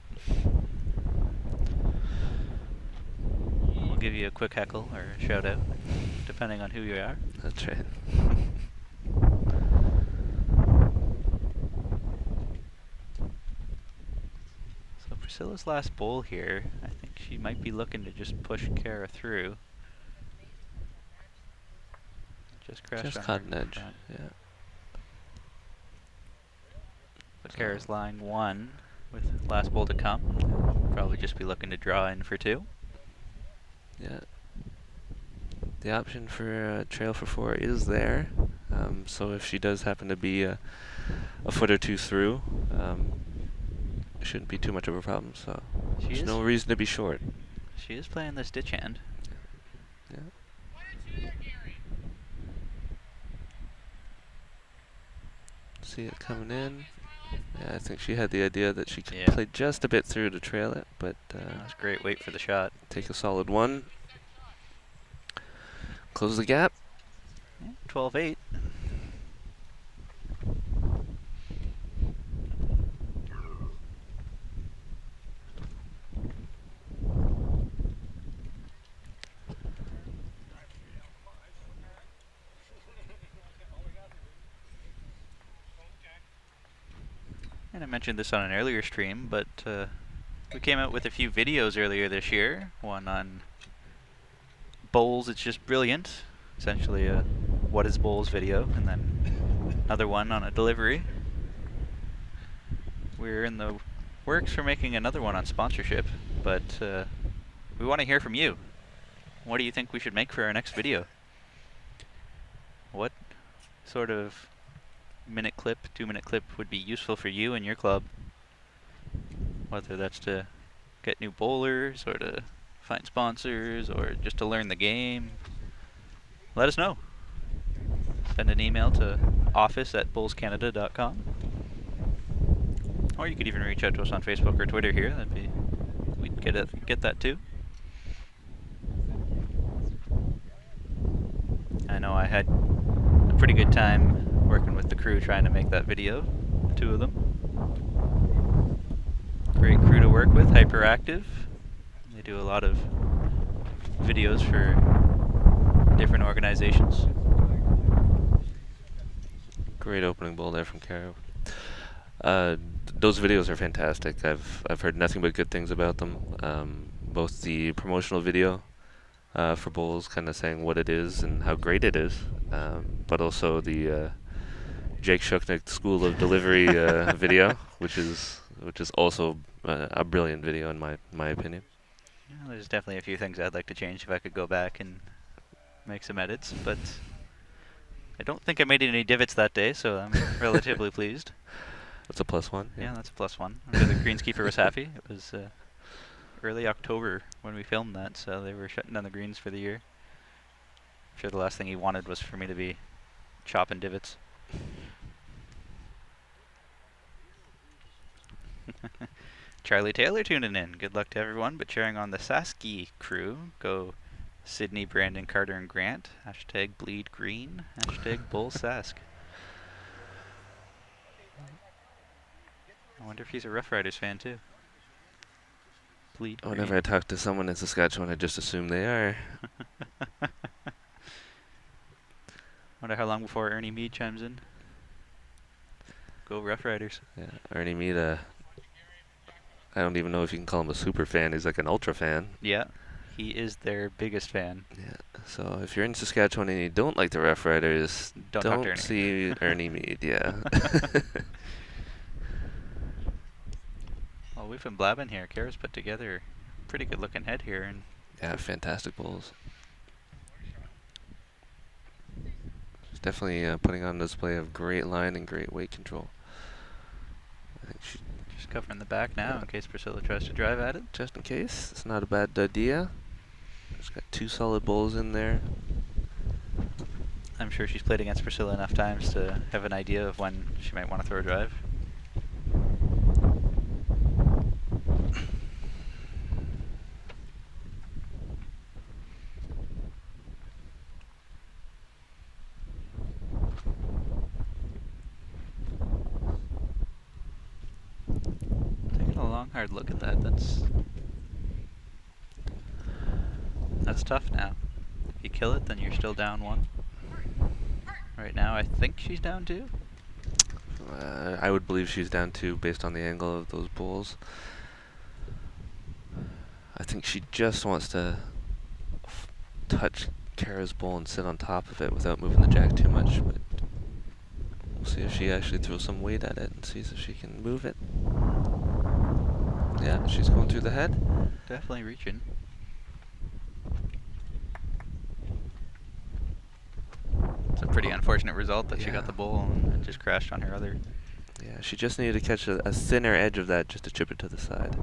We'll give you a quick heckle or a shout out, depending on who you are. That's right. So Priscilla's last bowl here, I think she might be looking to just push Carah through. Just caught an edge. Yeah. So Carah's lying 1 with last bowl to come. Probably just be looking to draw in for 2. Yeah. The option for trail for 4 is there. So if she does happen to be a foot or 2 through, it shouldn't be too much of a problem. So there's no reason to be short. She is playing this ditch hand. Yeah. See it coming in. Yeah, I think she had the idea that she could play just a bit through to trail it, but that's great weight for the shot. Take a solid 1. Close the gap. 12-8. And I mentioned this on an earlier stream, but We came out with a few videos earlier this year. One on bowls, it's just brilliant. Essentially a what is bowls video, and then another one on a delivery. We're in the works for making another one on sponsorship, but we want to hear from you. What do you think we should make for our next video? What sort of minute clip, 2-minute clip would be useful for you and your club? Whether that's to get new bowlers, or to find sponsors, or just to learn the game. Let us know. Send an email to office@bowlscanada.com. Or you could even reach out to us on Facebook or Twitter here. We'd get that too. I know I had a pretty good time working with the crew trying to make that video, the two of them. Great crew to work with, hyperactive. They do a lot of videos for different organizations. Great opening bowl there from Carah. Those videos are fantastic. I've heard nothing but good things about them. Both the promotional video for bowls, kind of saying what it is and how great it is, but also the Jake Shuknick School of Delivery video, which is also a brilliant video in my opinion. Yeah, there's definitely a few things I'd like to change if I could go back and make some edits, but I don't think I made any divots that day, so I'm relatively pleased. That's a +1. Yeah, that's a +1. I'm sure the greenskeeper was happy. It was early October when we filmed that, so they were shutting down the greens for the year. I'm sure the last thing he wanted was for me to be chopping divots. Charlie Taylor tuning in. Good luck to everyone, but cheering on the Sasky crew. Go Sydney, Brandon, Carter, and Grant. #BleedGreen. #BullSask. I wonder if he's a Rough Riders fan too. Bleed Green. Whenever I talk to someone in Saskatchewan, I just assume they are. Wonder how long before Ernie Mead chimes in. Go Rough Riders. Yeah, Ernie Mead, I don't even know if you can call him a super fan. He's like an ultra fan. Yeah, he is their biggest fan. Yeah, so if you're in Saskatchewan and you don't like the Rough Riders, don't see Ernie Mead, yeah. Well, we've been blabbing here. Carah's put together a pretty good looking head here. And yeah, fantastic bowls. She's definitely putting on display of great line and great weight control. I think she's covering the back now in case Pricilla tries to drive at it. Just in case. It's not a bad idea. She's got 2 solid bowls in there. I'm sure she's played against Pricilla enough times to have an idea of when she might want to throw a drive. Hard look at that. That's tough now. If you kill it, then you're still down 1. Right now, I think she's down 2. I would believe she's down 2 based on the angle of those bowls. I think she just wants to touch Carah's bowl and sit on top of it without moving the jack too much. But we'll see if she actually throws some weight at it and sees if she can move it. Yeah, she's going through the head. Definitely reaching. It's a pretty unfortunate result that she got the bowl and it just crashed on her other. Yeah, she just needed to catch a thinner edge of that just to chip it to the side.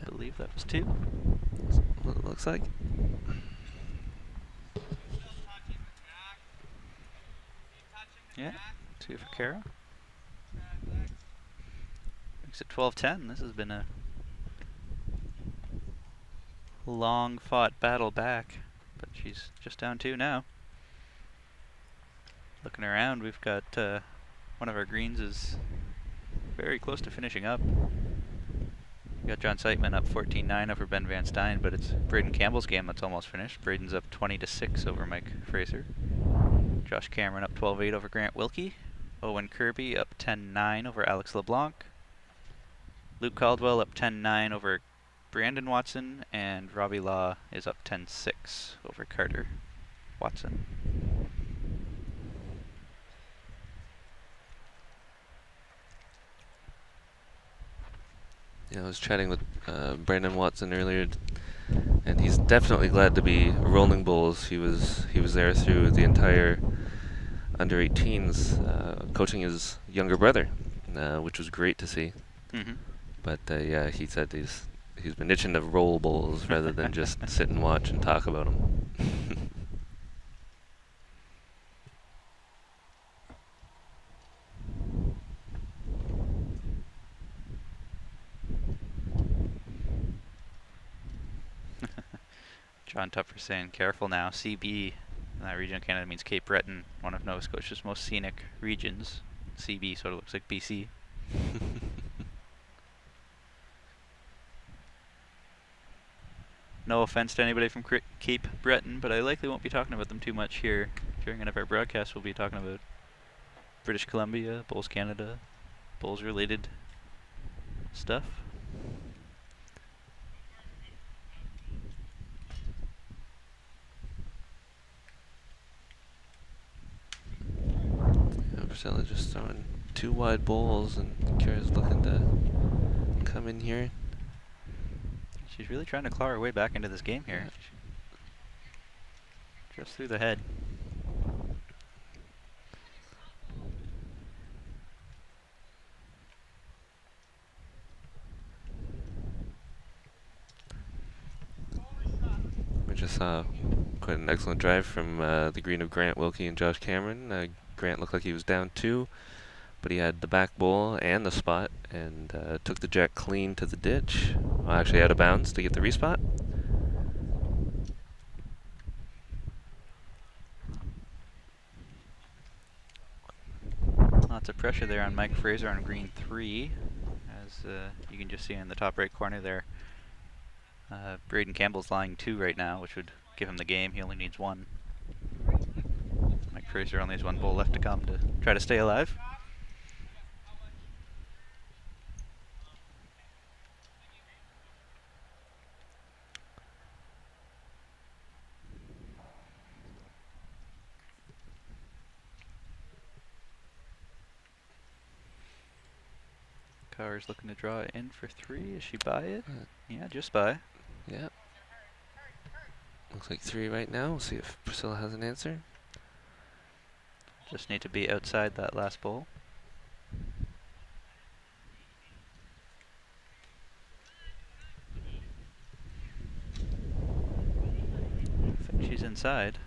I believe that was 2. That's what it looks like. Yeah, 2 for Carah. Makes it 12-10. This has been a long fought battle back, but she's just down 2 now. Looking around, we've got one of our greens is very close to finishing up. We got John Seitman up 14-9 over Ben Van Stein, but it's Braden Campbell's game that's almost finished. Braden's up 20-6 over Mike Fraser. Josh Cameron up 12-8 over Grant Wilkie. Owen Kirby up 10-9 over Alex LeBlanc. Luke Caldwell up 10-9 over Brandon Watson, and Robbie Law is up 10-6 over Carter Watson. Yeah, I was chatting with Brandon Watson earlier, and he's definitely glad to be rolling bowls. He was there through the entire under 18s, coaching his younger brother, which was great to see. But yeah, he said he's been itching to roll bowls rather than just sit and watch and talk about them. John Tupper saying, careful now, CB in that region of Canada means Cape Breton, one of Nova Scotia's most scenic regions. CB sort of looks like BC. No offense to anybody from Cape Breton, but I likely won't be talking about them too much here. During one of our broadcasts, we'll be talking about British Columbia, Bulls Canada, Bulls related stuff. Pricilla just throwing 2 wide bowls, and Carah's looking to come in here. She's really trying to claw her way back into this game here. Just through the head. We just saw quite an excellent drive from the green of Grant Wilkie and Josh Cameron. Grant looked like he was down 2, but he had the back bowl and the spot, and took the jack clean to the ditch. Well, actually out of bounds to get the respot. Lots of pressure there on Mike Fraser on green 3, as you can just see in the top right corner there. Braden Campbell's lying 2 right now, which would give him the game. He only needs 1. Mike Fraser only has 1 bowl left to come to try to stay alive. Carr's looking to draw it in for 3. Is she by it? Yeah, just by. Yeah. Looks like 3 right now. We'll see if Pricilla has an answer. Just need to be outside that last bowl. I think she's inside.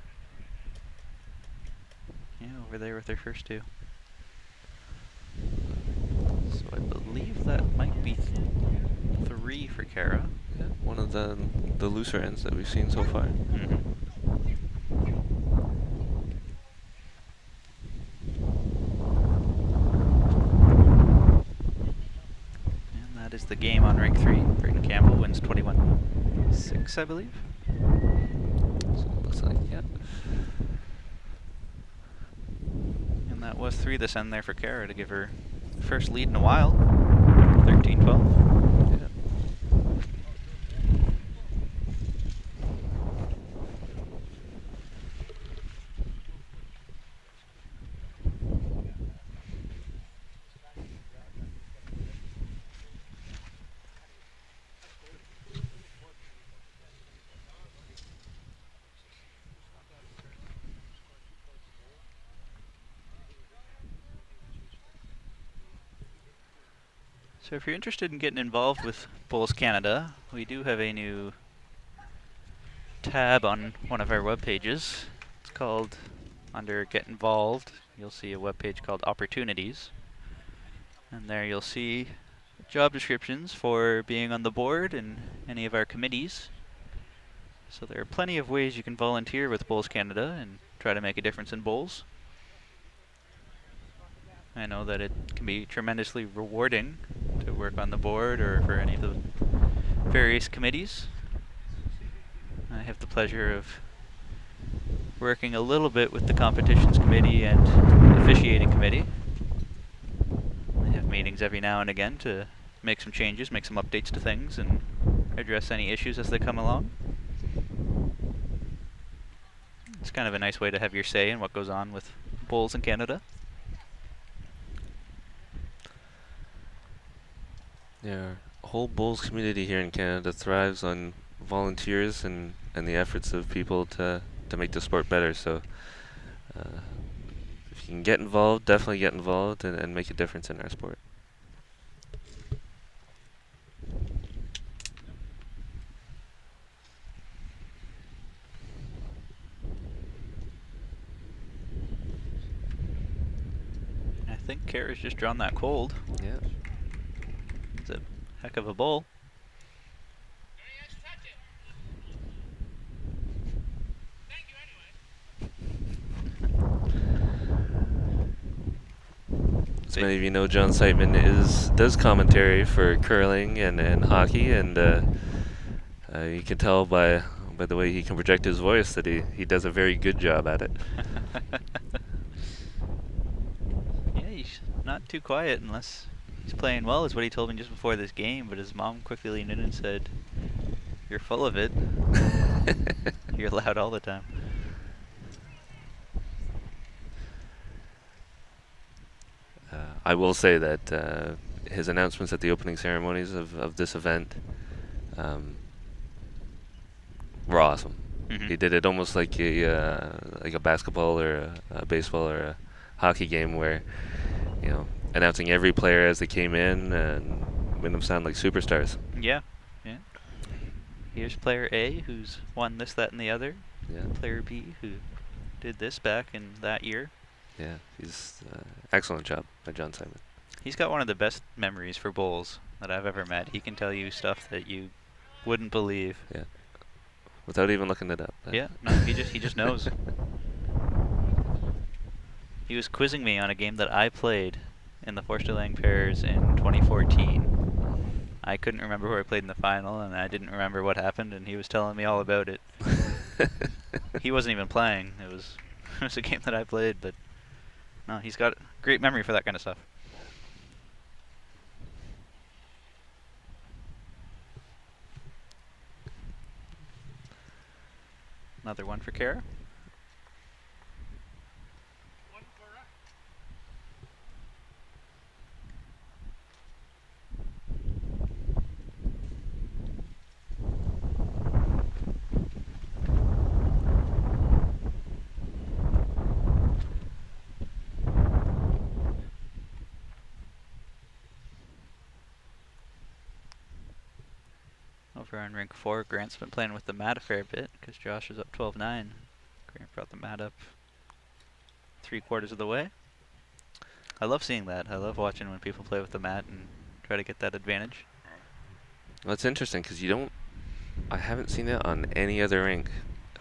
Yeah, over there with her first 2. So I believe that might be 3 for Carah. Yeah, one of the looser ends that we've seen so far. And that is the game on rank 3. Braden Campbell wins 21-6, I believe. So it looks like, yeah. And that was 3 this end there for Carah to give her first lead in a while. 13-12. Yeah. So if you're interested in getting involved with Bulls Canada, we do have a new tab on one of our web pages. It's called, under Get Involved, you'll see a web page called Opportunities. And there you'll see job descriptions for being on the board and any of our committees. So there are plenty of ways you can volunteer with Bulls Canada and try to make a difference in bowls. I know that it can be tremendously rewarding to work on the board or for any of the various committees. I have the pleasure of working a little bit with the competitions committee and officiating committee. meetings every now and again to make some changes, make some updates to things, and address any issues as they come along. It's kind of a nice way to have your say in what goes on with bowls in Canada. Yeah, our whole bowls community here in Canada thrives on volunteers and the efforts of people to make the sport better. So if you can get involved, definitely get involved and make a difference in our sport. I think Carah's just drawn that cold. Yeah. It's a heck of a bowl. As many of you know, John Siteman does commentary for curling and hockey, and you can tell by the way he can project his voice that he does a very good job at it. Yeah, he's not too quiet unless he's playing well, is what he told me just before this game, but his mom quickly leaned in and said, "You're full of it." You're loud all the time. I will say that his announcements at the opening ceremonies of this event were awesome. Mm-hmm. He did it almost like a basketball or a baseball or a hockey game, where announcing every player as they came in and made them sound like superstars. Yeah, yeah. Here's player A, who's won this, that, and the other. Yeah. Player B, who did this back in that year. Yeah, he's excellent job by John Siteman. He's got one of the best memories for bowls that I've ever met. He can tell you stuff that you wouldn't believe. Yeah. Without even looking it up. Yeah, no, he just knows. He was quizzing me on a game that I played in the Forster-Lang pairs in 2014. I couldn't remember who I played in the final, and I didn't remember what happened, and he was telling me all about it. He wasn't even playing. It was a game that I played, but no, he's got great memory for that kind of stuff. Another one for Carah. Over on rink 4, Grant's been playing with the mat a fair bit because Josh is up 12-9. Grant brought the mat up 3/4 of the way. I love seeing that. I love watching when people play with the mat and try to get that advantage. Well, it's interesting because I haven't seen it on any other rink.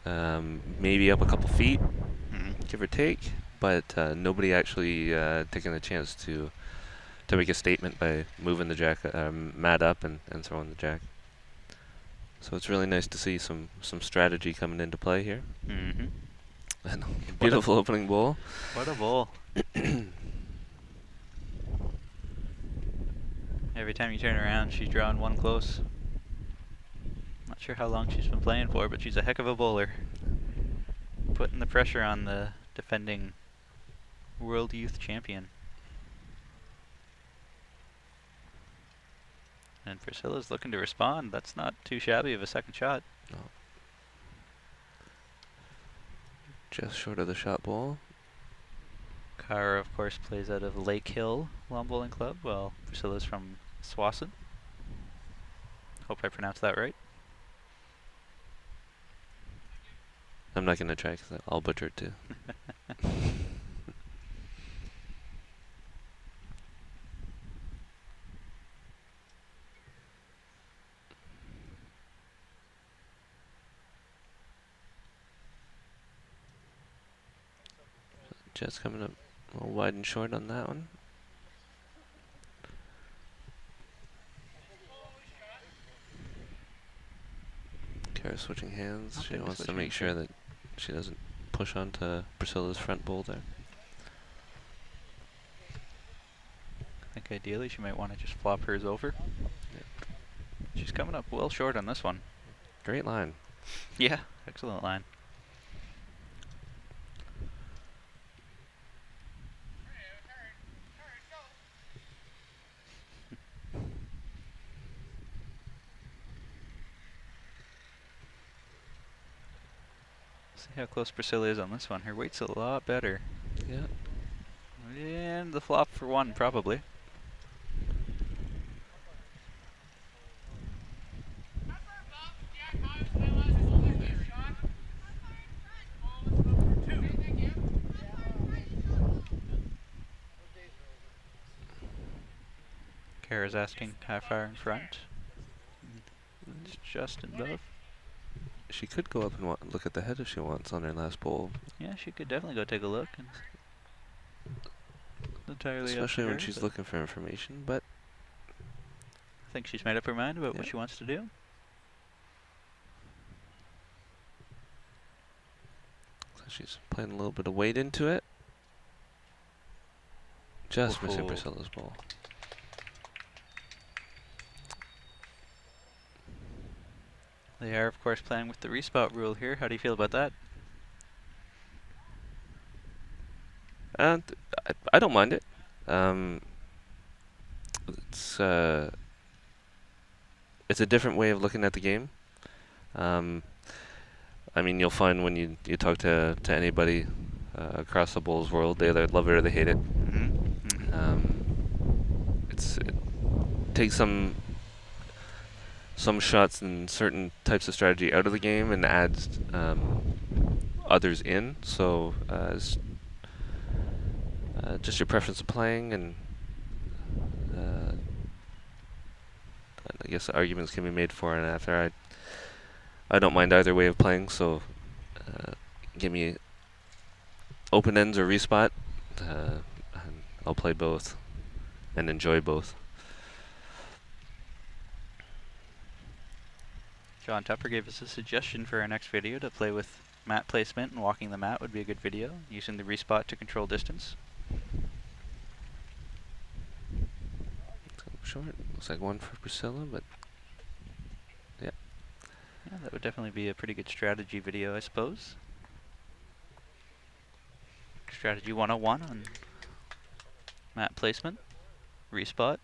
Maybe up a couple feet, give or take, but nobody actually taking the chance to make a statement by moving the mat up and throwing the jack. So it's really nice to see some strategy coming into play here. Mm-hmm. And beautiful opening bowl. What a bowl. Every time you turn around, she's drawing one close. Not sure how long she's been playing for, but she's a heck of a bowler. Putting the pressure on the defending World Youth Champion. And Pricilla's looking to respond. That's not too shabby of a second shot. No. Just short of the shot ball. Carah, of course, plays out of Lake Hill Lawn Bowling Club, while Pricilla's from Swanson. Hope I pronounced that right. I'm not going to try because I'll butcher it too. Just coming up a little wide and short on that one. Carah switching hands. She wants to make sure that she doesn't push onto Pricilla's front bowl there. think ideally she might want to just flop hers over. Yep. She's coming up well short on this one. Great line. Yeah, excellent line. See how close Pricilla is on this one. Her weight's a lot better. Yeah. And the flop for one, probably. Carah's asking how far in front. It's just above. She could go up and look at the head if she wants on her last bowl. Yeah, she could definitely go take a look. And entirely especially up to when her, she's looking for information, but I think she's made up her mind about what she wants to do. So she's playing a little bit of weight into it. Just missing Priscilla's ball. They are, of course, playing with the respout rule here. How do you feel about that? And I don't mind it. It's a different way of looking at the game. I mean, you'll find when you talk to anybody across the bowls world, they either love it or they hate it. It takes some shots and certain types of strategy out of the game and adds others in. So just your preference of playing, and I guess arguments can be made for and after. I don't mind either way of playing, so give me open ends or respot, and I'll play both and enjoy both. John Tupper gave us a suggestion for our next video to play with mat placement, and walking the mat would be a good video, using the respot to control distance. Short. Looks like one for Pricilla, but yeah. Yeah, that would definitely be a pretty good strategy video, I suppose. Strategy 101 on mat placement, respot.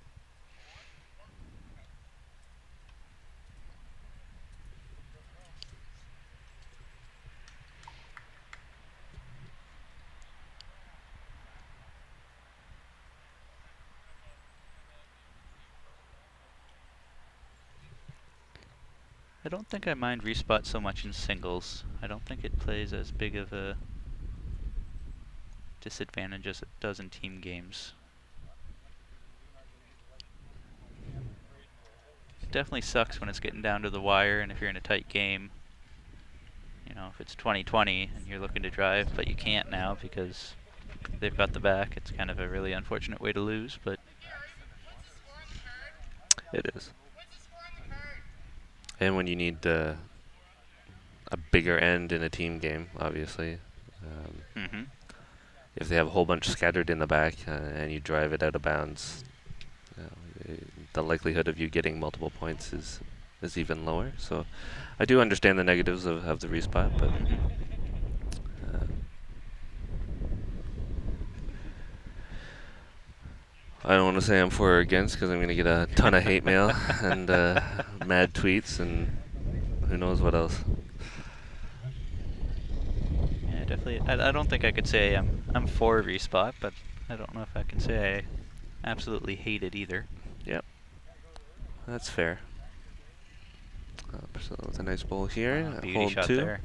I don't think I mind respot so much in singles. I don't think it plays as big of a disadvantage as it does in team games. It definitely sucks when it's getting down to the wire, and if you're in a tight game, you know, if it's 20-20 and you're looking to drive, but you can't now because they've got the back, it's kind of a really unfortunate way to lose, but it is. And when you need a bigger end in a team game, obviously, if they have a whole bunch scattered in the back and you drive it out of bounds, the likelihood of you getting multiple points is even lower. So I do understand the negatives of the respot, but I don't want to say I'm for or against, because I'm going to get a ton of hate mail and mad tweets and who knows what else. Yeah, definitely. I don't think I could say I'm for respot, but I don't know if I can say I absolutely hate it either. Yep, that's fair. So with a nice bowl here, beauty hold shot 2. there.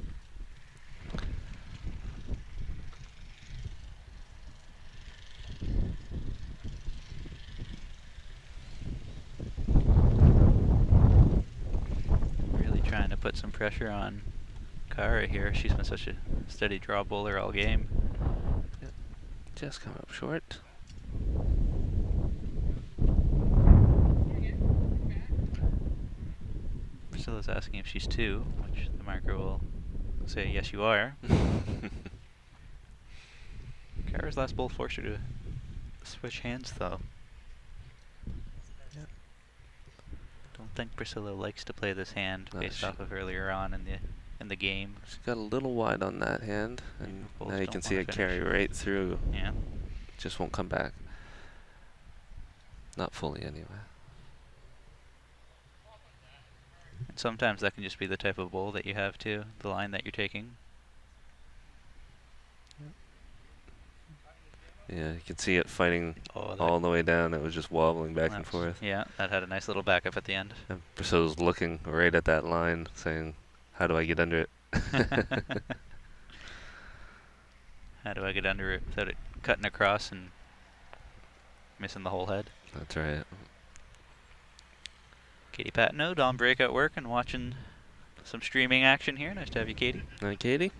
Really trying to put some pressure on Carah here. She's been such a steady draw bowler all game. Yep. Just come up short. Priscilla's asking if she's 2, which the marker will say, yes, you are. Carah's last bowl forced her to switch hands, though. think Pricilla likes to play this hand based off of earlier on in the game. She got a little wide on that hand, and now you can see it carry right through. Yeah. Just won't come back. Not fully, anyway. And sometimes that can just be the type of bowl that you have too, the line that you're taking. Yeah, you can see it fighting all the way down. It was just wobbling back and forth. Yeah, that had a nice little backup at the end. And Priscilla's looking right at that line, saying, "How do I get under it?" How do I get under it without it cutting across and missing the whole head? That's right. Katie Patino, on breakout work and watching some streaming action here. Nice to have you, Katie. Hi, Katie.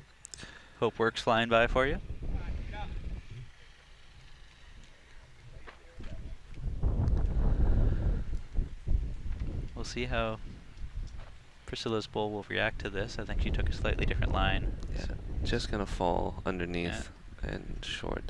Hope work's flying by for you. We'll see how Priscilla's bowl will react to this. I think she took a slightly different line. Yeah, so just gonna fall underneath and short.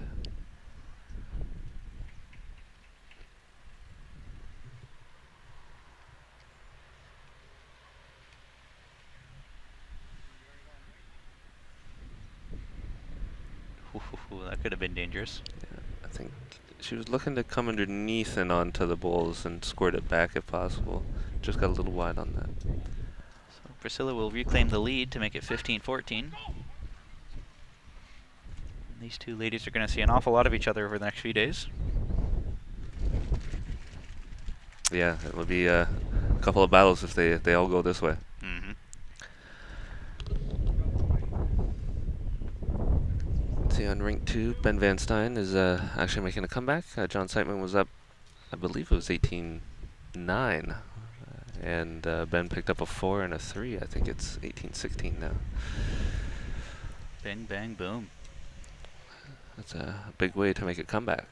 That could have been dangerous. Yeah, I think she was looking to come underneath and onto the bowls and squirt it back if possible. Just got a little wide on that. So Pricilla will reclaim the lead to make it 15-14. These two ladies are going to see an awful lot of each other over the next few days. Yeah, it will be a couple of battles if they all go this way. Mm-hmm. See, on rink 2, Ben Van Stein is actually making a comeback. John Seitman was up, I believe it was 18-9. And Ben picked up a 4 and a 3. I think it's 18-16 now. Bang, bang, boom. That's a big way to make a comeback.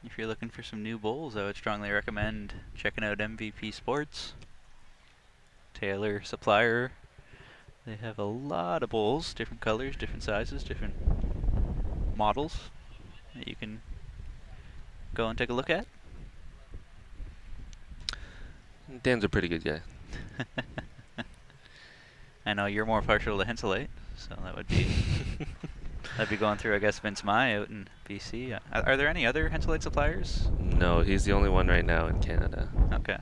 If you're looking for some new bowls, I would strongly recommend checking out MVP Sports. Taylor Supplier. They have a lot of bowls, different colors, different sizes, different models that you can go and take a look at. Dan's a pretty good guy. I know you're more partial to Henselite, so that would be that'd be going through, I guess, Vince Mai out in BC. Are there any other Henselite suppliers? No, he's the only one right now in Canada. Okay.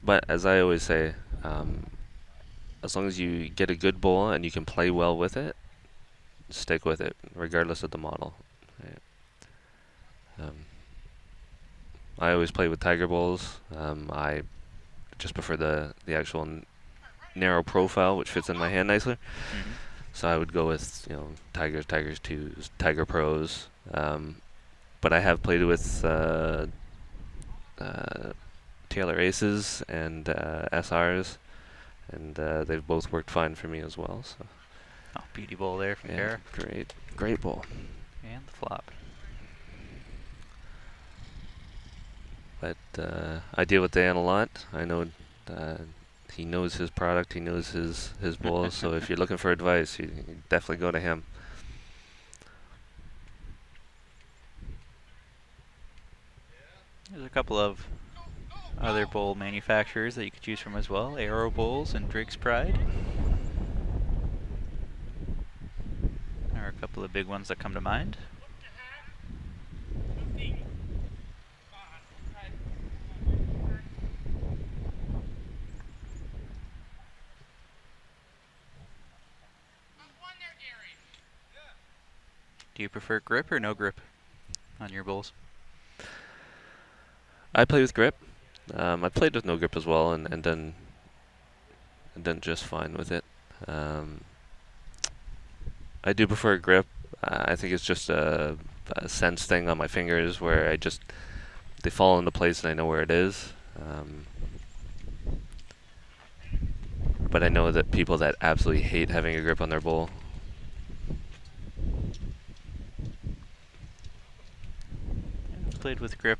But as I always say, as long as you get a good bowl and you can play well with it, stick with it, regardless of the model. Right. I always play with Tiger bowls. I just prefer the actual narrow profile, which fits in my hand nicely. Mm-hmm. So I would go with Tigers, Tigers 2s, Tiger Pros. But I have played with Taylor Aces and SRs, and they've both worked fine for me as well. So. Oh, beauty bowl there from Carah. Great bowl. And the flop. But I deal with Dan a lot. I know he knows his product. He knows his bowls. So if you're looking for advice, you definitely go to him. There's a couple of other bowl manufacturers that you could choose from as well. Aero Bowls and Drake's Pride are a couple of big ones that come to mind. Do you prefer grip or no grip on your bowls? I play with grip. I played with no grip as well, and done just fine with it. I do prefer grip. I think it's just a sense thing on my fingers where they fall into place and I know where it is. But I know that people that absolutely hate having a grip on their bowl. I've played with grip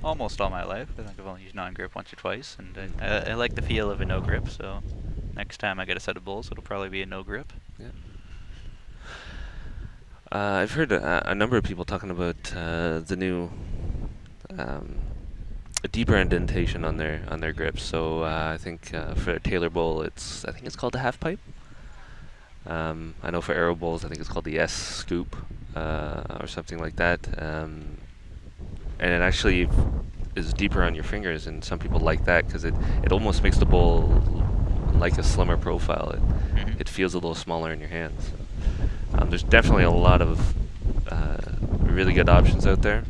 almost all my life. I think I've only used non-grip once or twice, and I like the feel of a no-grip, so next time I get a set of bowls, it'll probably be a no-grip. Yeah. I've heard a number of people talking about the new a deeper indentation on their grips. So I think for a Taylor bowl, I think it's called the half pipe. I know for arrow bowls, I think it's called the S scoop or something like that. And it actually is deeper on your fingers, and some people like that because it almost makes the bowl like a slimmer profile. It feels a little smaller in your hands. So, there's definitely a lot of really good options out there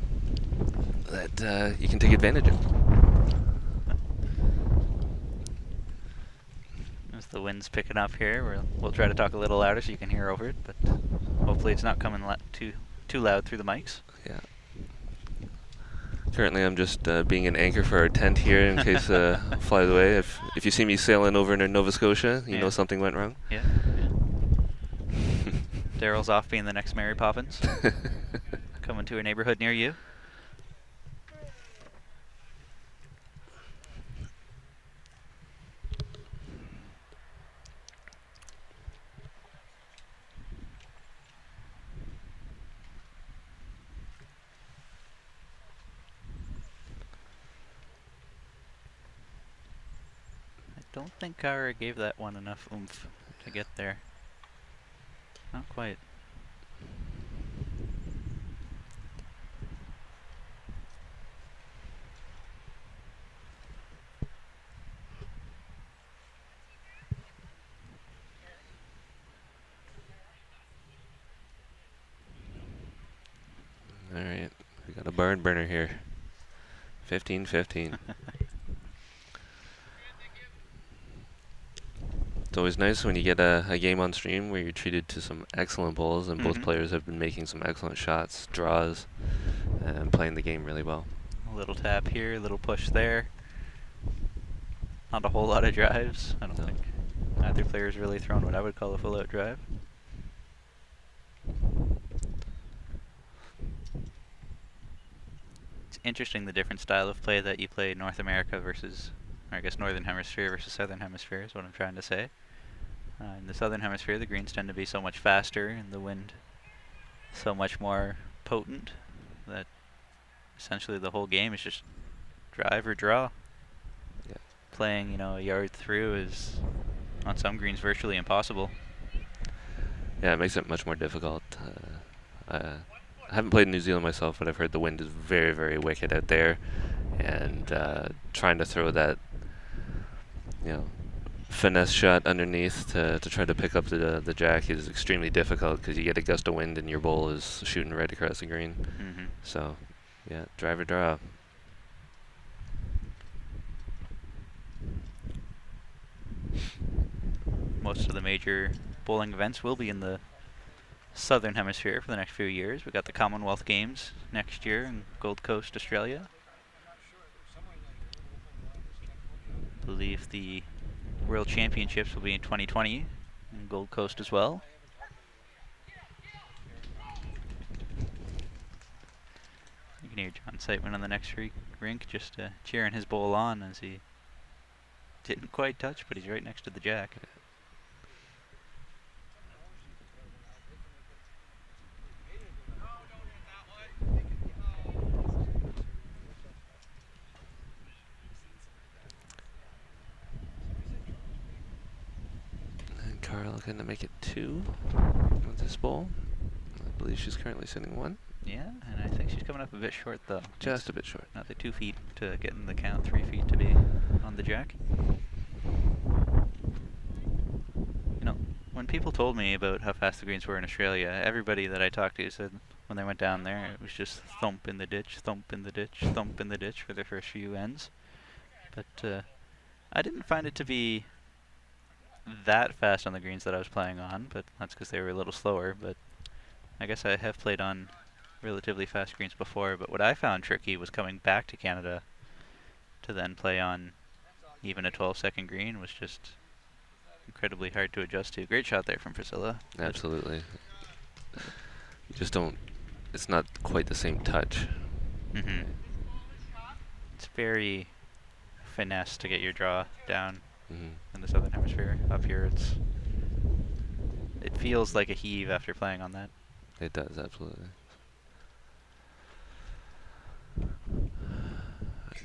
that you can take advantage of. As the wind's picking up here, we'll try to talk a little louder so you can hear over it, but hopefully it's not coming too loud through the mics. Yeah. Currently, I'm just being an anchor for our tent here in case it flies away. If you see me sailing over into Nova Scotia, you know something went wrong. Yeah. Daryl's off being the next Mary Poppins. Coming to a neighborhood near you. I don't think Carah gave that one enough oomph to get there. Not quite. All right, we got a barn burner here. 15-15. It's always nice when you get a game on stream where you're treated to some excellent bowls, and both players have been making some excellent shots, draws, and playing the game really well. A little tap here, a little push there. Not a whole lot of drives. I don't think either player's really thrown what I would call a full-out drive. It's interesting the different style of play that you play in North America versus, or I guess Northern Hemisphere versus Southern Hemisphere is what I'm trying to say. In the Southern Hemisphere, the greens tend to be so much faster and the wind so much more potent that essentially the whole game is just drive or draw. Yeah. Playing, a yard through is on some greens virtually impossible. Yeah, it makes it much more difficult. I haven't played in New Zealand myself, but I've heard the wind is very, very wicked out there, and trying to throw that, finesse shot underneath to try to pick up the jack is extremely difficult because you get a gust of wind and your bowl is shooting right across the green. So, yeah, drive or draw. Most of the major bowling events will be in the Southern Hemisphere for the next few years. We've got the Commonwealth Games next year in Gold Coast, Australia. I believe the World Championships will be in 2020 in Gold Coast as well. You can hear John Sightman on the next rink just cheering his bowl on as he didn't quite touch, but he's right next to the jack. And Carah looking to make it 2 with this bowl. I believe she's currently sitting 1. Yeah, and I think she's coming up a bit short though. Just a bit short. Another 2 feet to get in the count, 3 feet to be on the jack. When people told me about how fast the greens were in Australia, everybody that I talked to said when they went down there, it was just thump in the ditch, thump in the ditch, thump in the ditch for their first few ends. But I didn't find it to be that fast on the greens that I was playing on, but that's because they were a little slower. But I guess I have played on relatively fast greens before, but what I found tricky was coming back to Canada to then play on even a 12-second green was just incredibly hard to adjust to. Great shot there from Pricilla. Absolutely. You just don't, it's not quite the same touch. It's very finesse to get your draw down Mm-hmm. in the southern hemisphere. Up here, it feels like a heave after playing on that. It does, absolutely.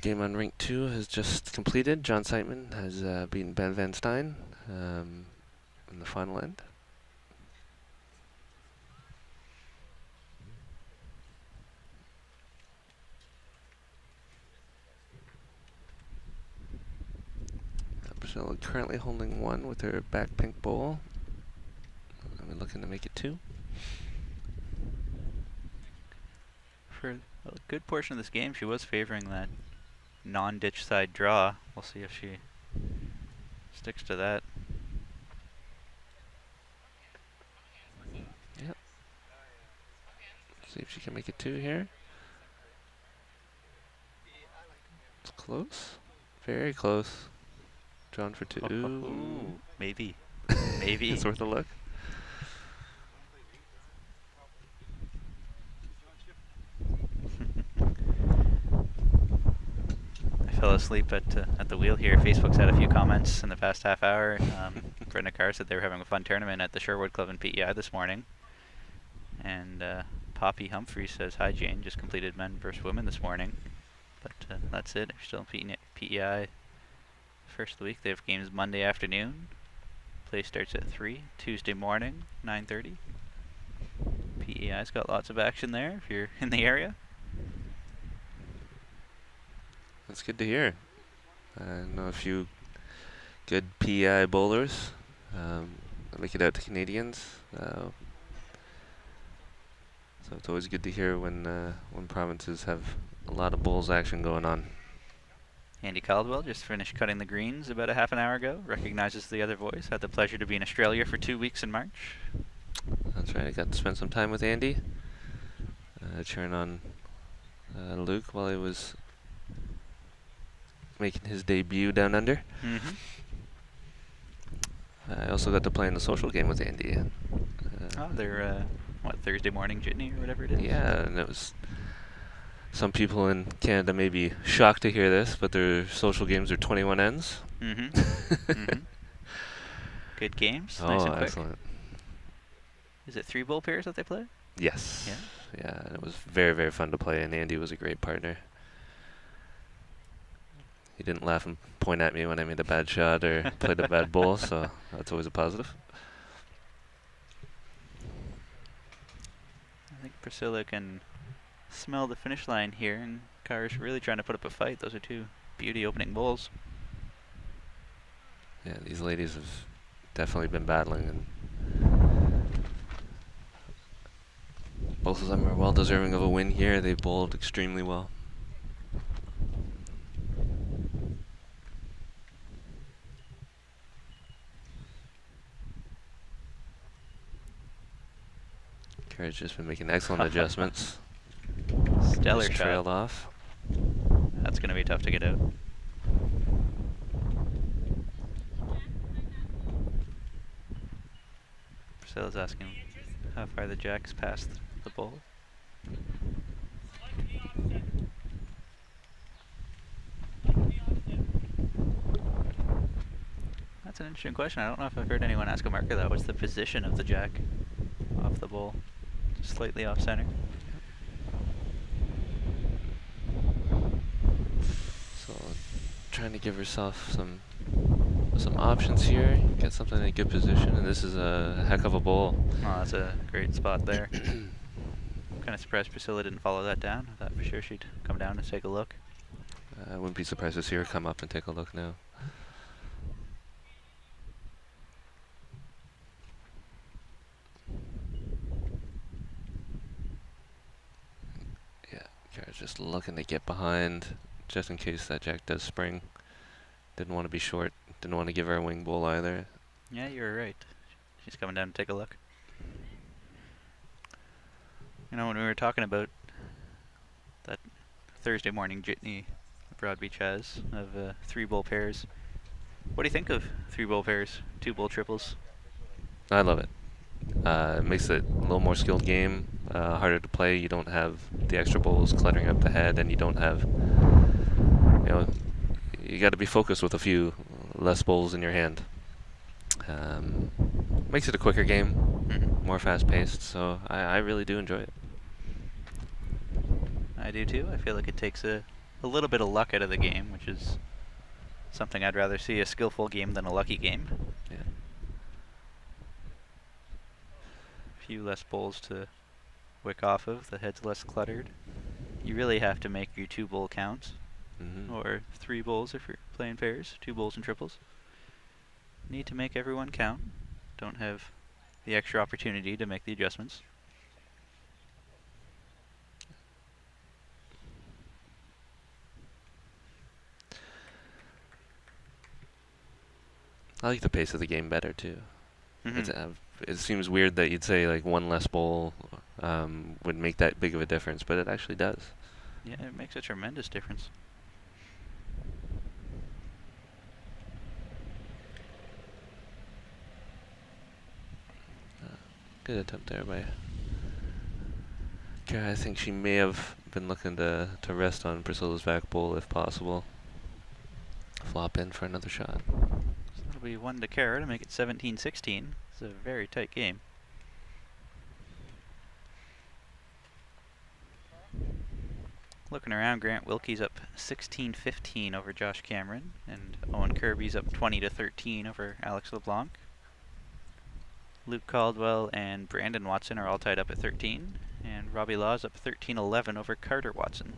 Game on Rink 2 has just completed. John Seitman has beaten Ben Van Stein in the final end. Pricilla currently holding 1 with her back pink bowl. I'm looking to make it 2. For a good portion of this game, she was favoring that non-ditch side draw. We'll see if she sticks to that. Yep. See if she can make it 2 here. It's close. Very close. Drawn for 2. Ooh, maybe. Maybe. It's worth a look. I fell asleep at the wheel here. Facebook's had a few comments in the past half hour. Brenda Carr said they were having a fun tournament at the Sherwood Club in PEI this morning. And Poppy Humphrey says, "Hi Jane, just completed men versus women this morning." But that's it. They're still in PEI. First of the week, they have games Monday afternoon. Play starts at 3. Tuesday morning, 9:30. PEI's got lots of action there if you're in the area. That's good to hear. I know a few good PEI bowlers that make it out to Canadians. So it's always good to hear when provinces have a lot of bowls action going on. Andy Caldwell just finished cutting the greens about a half an hour ago. Recognizes the other voice. Had the pleasure to be in Australia for 2 weeks in March. That's right. I got to spend some time with Andy, cheering on Luke while he was making his debut down under. Mm-hmm. I also got to play in the social game with Andy. They're Thursday morning jitney or whatever it is. Yeah, and it was. Some people in Canada may be shocked to hear this, but their social games are 21 ends. Mm-hmm. Mm-hmm. Good games. Oh, nice and quick. Excellent. Is it 3 bowl pairs that they play? Yes. Yeah. Yeah, and it was very, very fun to play, and Andy was a great partner. He didn't laugh and point at me when I made a bad shot or played a bad bowl, so that's always a positive. I think Pricilla can smell the finish line here, and Carah's really trying to put up a fight. Those are 2 beauty opening bowls. Yeah, these ladies have definitely been battling, and both of them are well deserving of a win here. They bowled extremely well. Carah's just been making excellent adjustments. Stellar just shot. trailed off. That's going to be tough to get out. Priscilla's asking how far the jack's past the bowl. That's an interesting question. I don't know if I've heard anyone ask a marker that. What's the position of the jack off the bowl? Just slightly off center. So trying to give herself some options here, get something in a good position, and this is a heck of a bowl. Oh, that's a great spot there. I'm kind of surprised Pricilla didn't follow that down. I thought for sure she'd come down and take a look. I wouldn't be surprised to see her come up and take a look now. Yeah, Carah's just looking to get behind, just in case that jack does spring. Didn't want to be short. Didn't want to give her a wing bowl either. Yeah, you were right. She's coming down to take a look. You know, when we were talking about that Thursday morning jitney Broad Beach has of 3 bowl pairs, what do you think of 3 bowl pairs, 2 bowl triples? I love it. It makes it a little more skilled game, harder to play. You don't have the extra bowls cluttering up the head, and you don't have know, you got to be focused with a few less bowls in your hand. Makes it a quicker game, more fast-paced, so I really do enjoy it. I do too. I feel like it takes a little bit of luck out of the game, which is something I'd rather see, a skillful game than a lucky game. Yeah. A few less bowls to wick off of, the head's less cluttered. You really have to make your 2 bowl counts, or 3 bowls if you're playing pairs, 2 bowls and triples. Need to make everyone count. Don't have the extra opportunity to make the adjustments. I like the pace of the game better too. It seems weird that you'd say like 1 less bowl would make that big of a difference, but it actually does. Yeah, it makes a tremendous difference. Good attempt there by Carah. I think she may have been looking to rest on Pricilla's back bowl if possible. Flop in for another shot. So that'll be 1 to Carah to make it 17-16. It's a very tight game. Looking around, Grant Wilkie's up 16-15 over Josh Cameron, and Owen Kirby's up 20-13 over Alex LeBlanc. Luke Caldwell and Brandon Watson are all tied up at 13, and Robbie Law's up 13-11 over Carter Watson.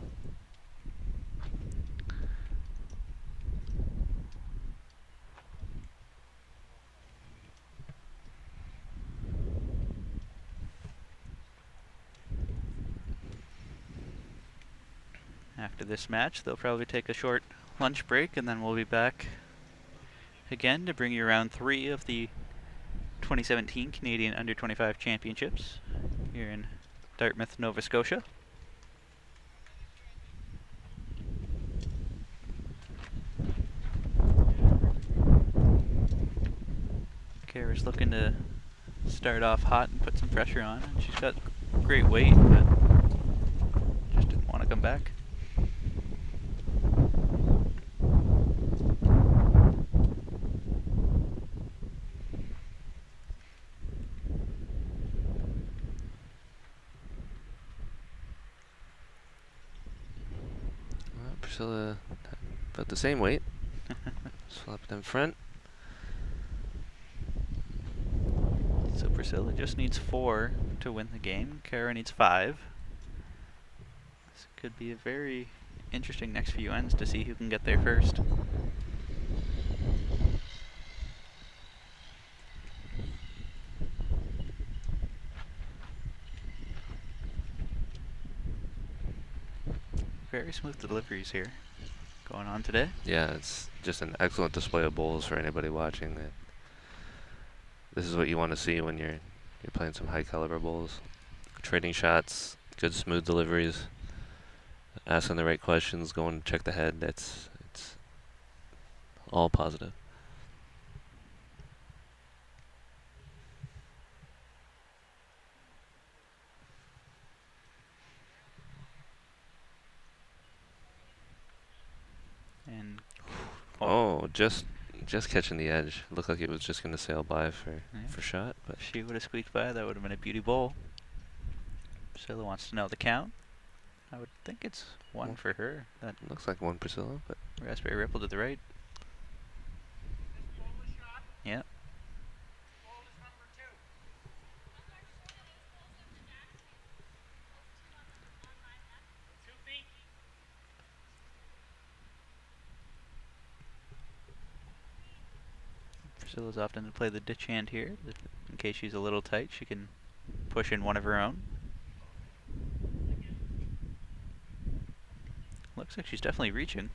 After this match, they'll probably take a short lunch break, and then we'll be back again to bring you round 3 of the 2017 Canadian Under-25 Championships here in Dartmouth, Nova Scotia. Carah's looking to start off hot and put some pressure on. She's got great weight, but just didn't want to come back. Pricilla about the same weight. Swap it in front. So Pricilla just needs 4 to win the game. Carah needs 5. This could be a very interesting next few ends to see who can get there first. Very smooth deliveries here going on today. Yeah, it's just an excellent display of bowls for anybody watching. This is what you want to see when you're playing some high caliber bowls. Trading shots, good smooth deliveries, asking the right questions, going to check the head. It's all positive. And just catching the edge. Looked like it was just going to sail by for shot, but if she would have squeaked by, that would have been a beauty bowl. Pricilla wants to know the count. I would think it's 1 for her. That looks like 1 Pricilla, but raspberry ripple to the right. Yeah. Priscilla's often to play the ditch hand here. In case she's a little tight, she can push in one of her own. Looks like she's definitely reaching.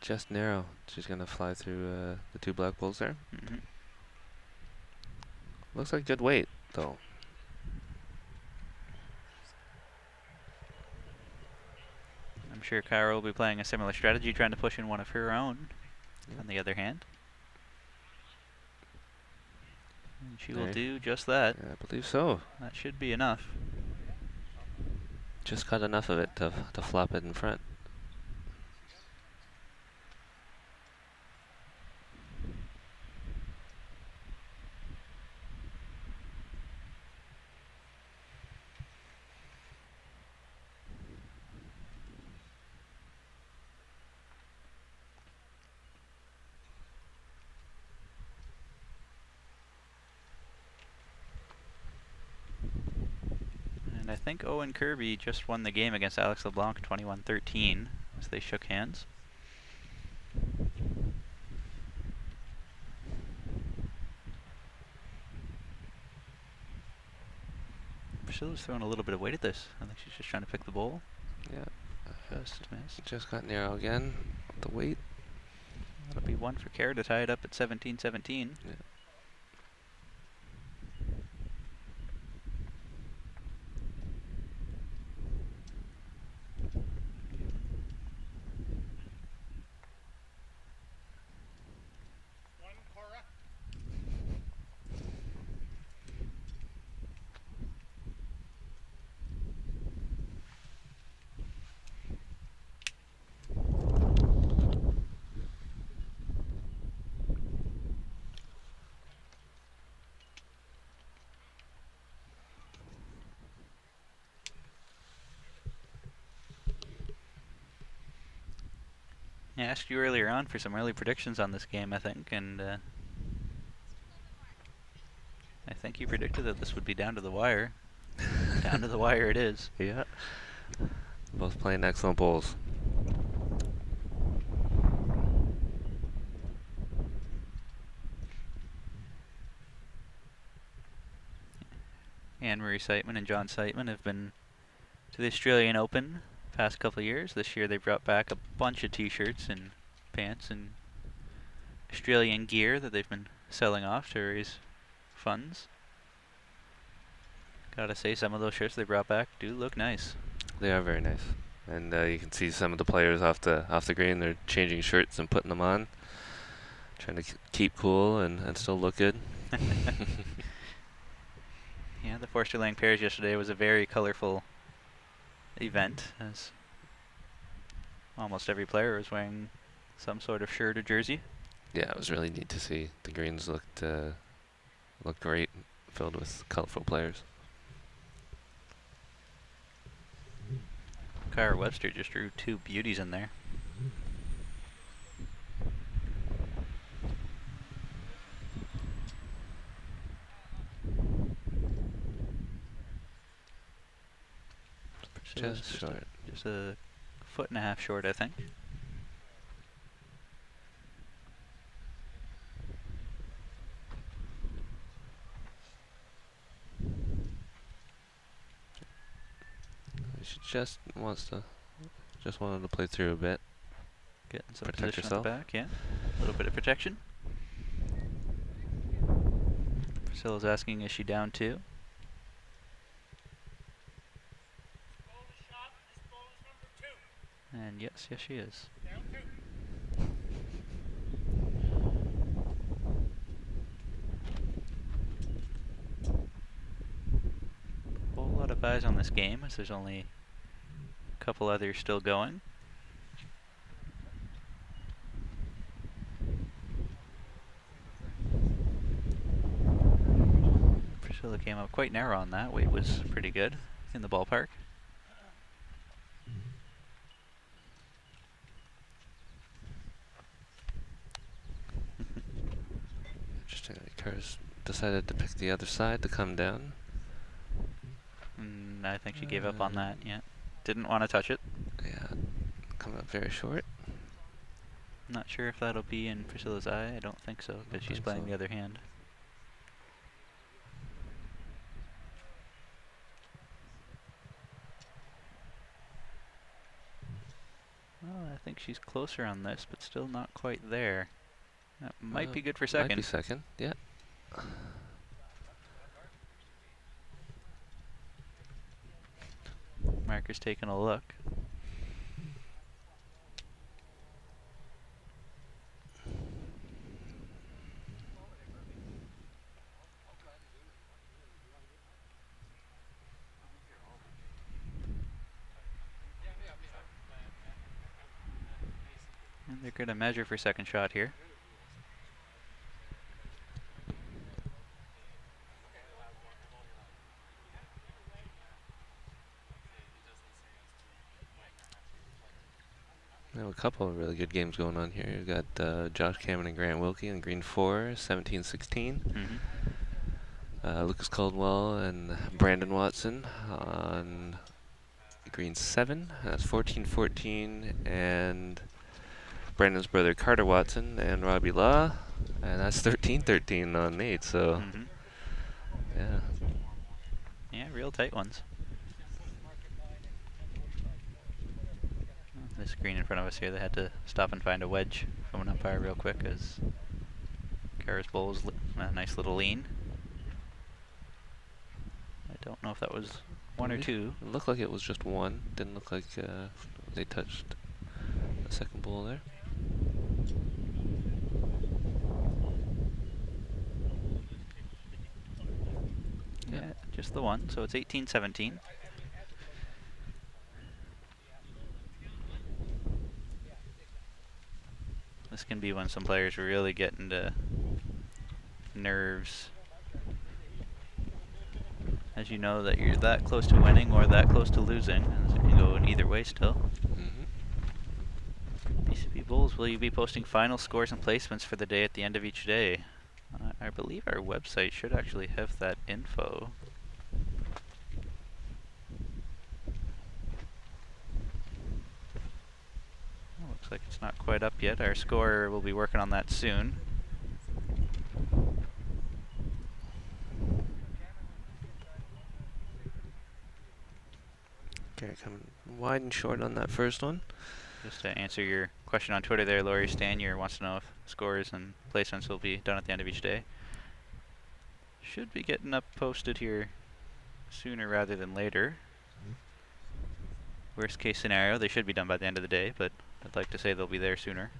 just narrow. She's going to fly through the 2 black bowls there. Looks like good weight, though. I'm sure Carah will be playing a similar strategy, trying to push in one of her own, on the other hand. And she will do just that. Yeah, I believe so. That should be enough. just got enough of it to flop it in front. And I think Owen Kirby just won the game against Alex LeBlanc 21-13 as they shook hands. Priscilla's throwing a little bit of weight at this. I think she's just trying to pick the bowl. Yeah. Just missed. Just got narrow again with the weight. That'll be one for Carah to tie it up at 17-17. Yeah. I asked you earlier on for some early predictions on this game, I think, and I think you predicted that this would be down to the wire. Down to the wire it is. Yeah. Both playing excellent bowls. Anne-Marie Siteman and John Siteman have been to the Australian Open the past couple of years. This year they brought back a bunch of t-shirts and pants and Australian gear that they've been selling off to raise funds. Gotta say, some of those shirts they brought back do look nice. They are very nice, and you can see some of the players off the green. They're changing shirts and putting them on, trying to keep cool and still look good. Yeah, the Forster Lang pairs yesterday was a very colorful event, as almost every player was wearing some sort of shirt or jersey. Yeah, it was really neat to see. The greens looked great, filled with colorful players. Carah Webster just drew two beauties in there. Just short. Just a foot and a half short, I think. She just wanted to play through a bit. Getting some Protect position yourself. on the back, yeah. A little bit of protection. Pricilla's asking, is she down two? And yes, she is. A whole lot of eyes on this game, as there's only a couple others still going. Pricilla came up quite narrow on that. Weight was pretty good in the ballpark. Interesting. Carah's decided to pick the other side to come down. I think she gave up on that, yeah. Didn't want to touch it. Yeah, coming up very short. Not sure if that'll be in Priscilla's eye. I don't think so, because she's playing the other hand. Well, I think she's closer on this, but still not quite there. That might be good for second. Might be second, yeah. Marker's taking a look. They're going to measure for second shot here. We have a couple of really good games going on here. You've got Josh Cameron and Grant Wilkie on green 4, 17-16. Lucas Caldwell and Brandon Watson on green 7. That's 14-14. And Brandon's brother Carter Watson and Robbie Law. And that's 13-13 on 8. So, yeah. Yeah, real tight ones. This green in front of us here, they had to stop and find a wedge from an umpire real quick as Carah's bowl was a nice little lean. I don't know if that was one or two. It looked like it was just one. Didn't look like they touched the second bowl there. Yeah, just the one. So it's 18-17. This can be when some players really get into nerves, as you know that you're that close to winning or that close to losing, as it can go in either way still. BCB Bulls, will you be posting final scores and placements for the day at the end of each day? I believe our website should actually have that info. Looks like it's not quite up yet. Our scorer will be working on that soon. Okay, coming wide and short on that first one. Just to answer your question on Twitter there, Laurie Stanier wants to know if scores and placements will be done at the end of each day. Should be getting up posted here sooner rather than later. Worst case scenario, they should be done by the end of the day, but I'd like to say they'll be there sooner.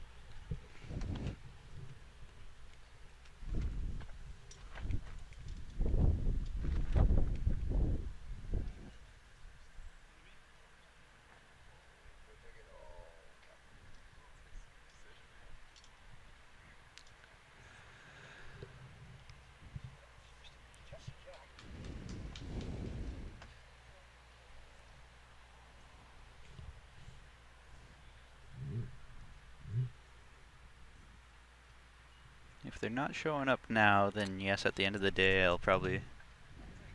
If they're not showing up now, then yes, at the end of the day, I'll probably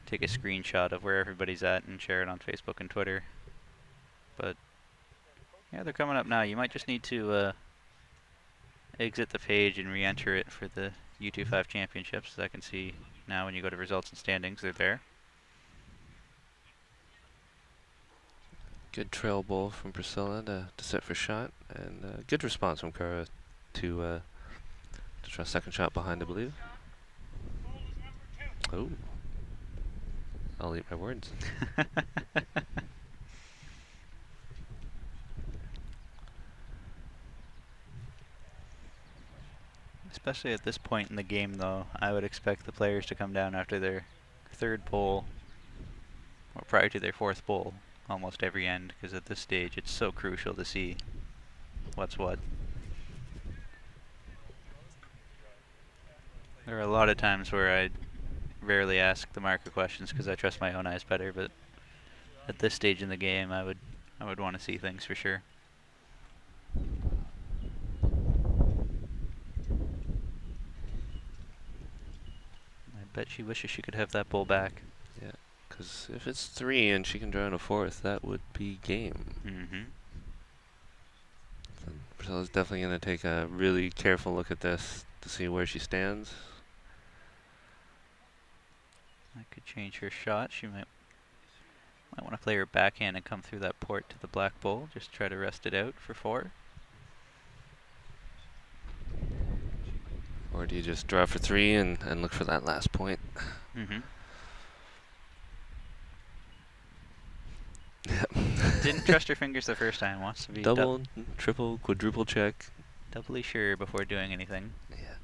take a screenshot of where everybody's at and share it on Facebook and Twitter. But yeah, they're coming up now. You might just need to exit the page and re-enter it for the U25 Championships. As I can see now when you go to results and standings, they're there. Good trail bowl from Pricilla to set for shot, and good response from Carah to try second shot behind, I believe. Oh, I'll eat my words. Especially at this point in the game, though, I would expect the players to come down after their third bowl, or prior to their fourth bowl, almost every end, because at this stage it's so crucial to see what's what. There are a lot of times where I rarely ask the marker questions because I trust my own eyes better, but at this stage in the game, I would want to see things for sure. I bet she wishes she could have that bull back. Yeah, because if it's 3 and she can draw in a fourth, that would be game. Priscilla's definitely going to take a really careful look at this to see where she stands. I could change her shot. She might want to play her backhand and come through that port to the black bull. Just try to rest it out for 4. Or do you just draw for 3 and look for that last point? Didn't trust her fingers the first time. Wants to be double, triple, quadruple check. Doubly sure before doing anything. Yeah.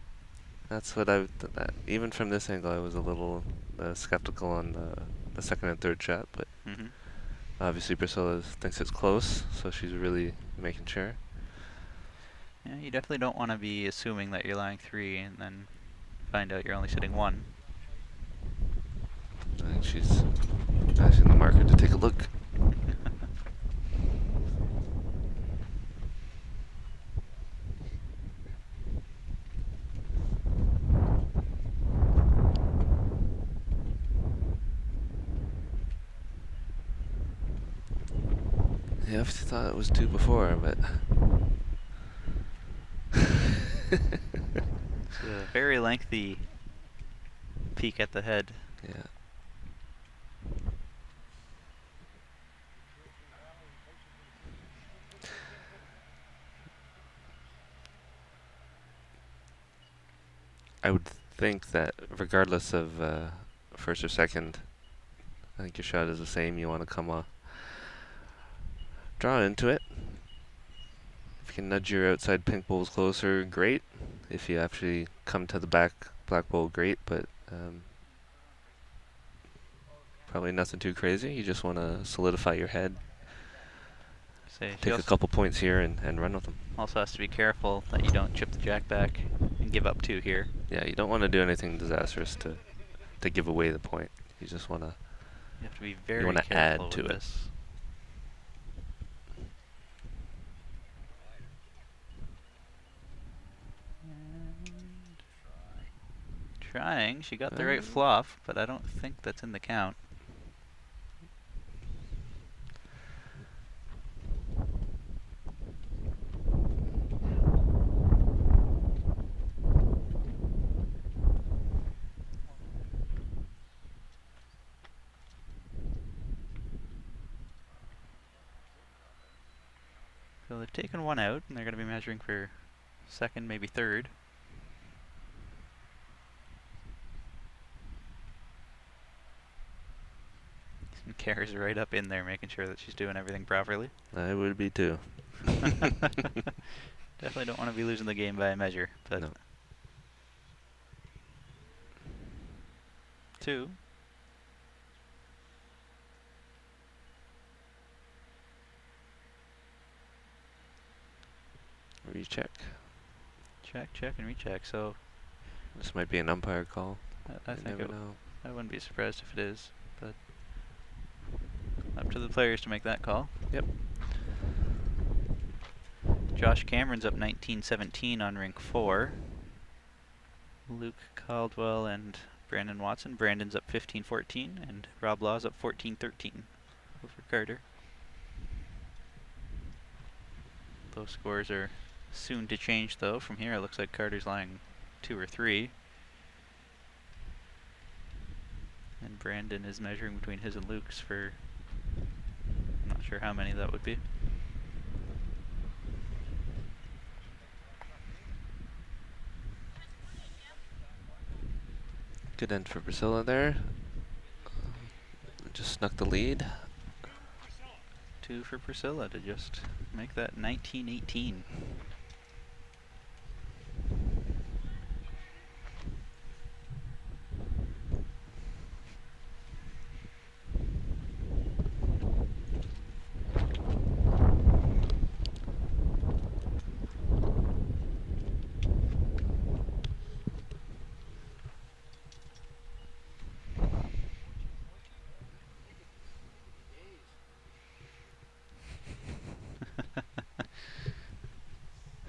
That's what even from this angle, I was a little skeptical on the second and third shot, but obviously Pricilla thinks it's close, so she's really making sure. Yeah, you definitely don't want to be assuming that you're lying 3 and then find out you're only sitting 1. I think she's asking the marker to take a look. Yeah, I thought it was 2 before, but it's a very lengthy peek at the head. Yeah. I would think that regardless of first or second, I think your shot is the same. You want to come draw into it. If you can nudge your outside pink bowls closer, great. If you actually come to the back black bowl, great. But probably nothing too crazy. You just want to solidify your head. Take a couple points here and run with them. Also has to be careful that you don't chip the jack back and give up 2 here. Yeah, you don't want to do anything disastrous to give away the point. You just want to. You have to be very careful. You want to add to it. This. Trying. She got the right fluff, but I don't think that's in the count. So they've taken 1 out, and they're going to be measuring for second, maybe third. And Carah's right up in there, making sure that she's doing everything properly. I would be too. Definitely don't want to be losing the game by a measure, but no. 2. Recheck. Check, check, and recheck. So this might be an umpire call. I think I wouldn't be surprised if it is, but up to the players to make that call. Yep. Josh Cameron's up 19-17 on rink 4. Luke Caldwell and Brandon Watson. Brandon's up 15-14, and Rob Law's up 14-13 over Carter. Those scores are soon to change, though. From here, it looks like Carter's lying 2 or 3. And Brandon is measuring between his and Luke's for, I'm not sure how many that would be. Good end for Pricilla there. Just snuck the lead. 2 for Pricilla to just make that 19-18.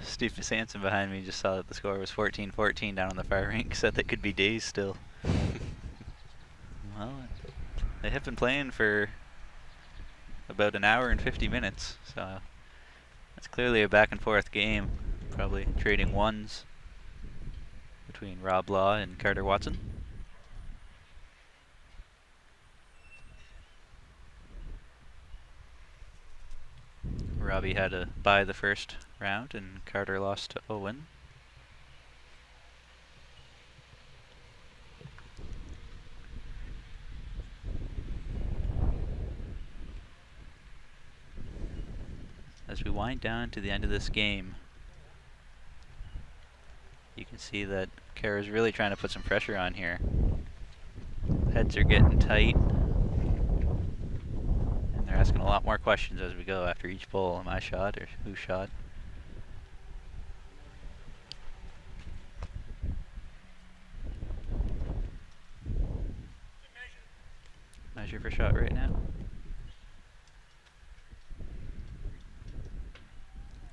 Steve Sanson behind me just saw that the score was 14-14 down on the far rink. Said that could be days still. Well, they have been playing for about an hour and 50 minutes, so it's clearly a back and forth game. Probably trading ones between Rob Law and Carter Watson. Robbie had to buy the first round, and Carter lost to Owen. As we wind down to the end of this game, you can see that Carah's really trying to put some pressure on here. Heads are getting tight. They're asking a lot more questions as we go after each bowl. Am I shot or who shot? measure for shot right now.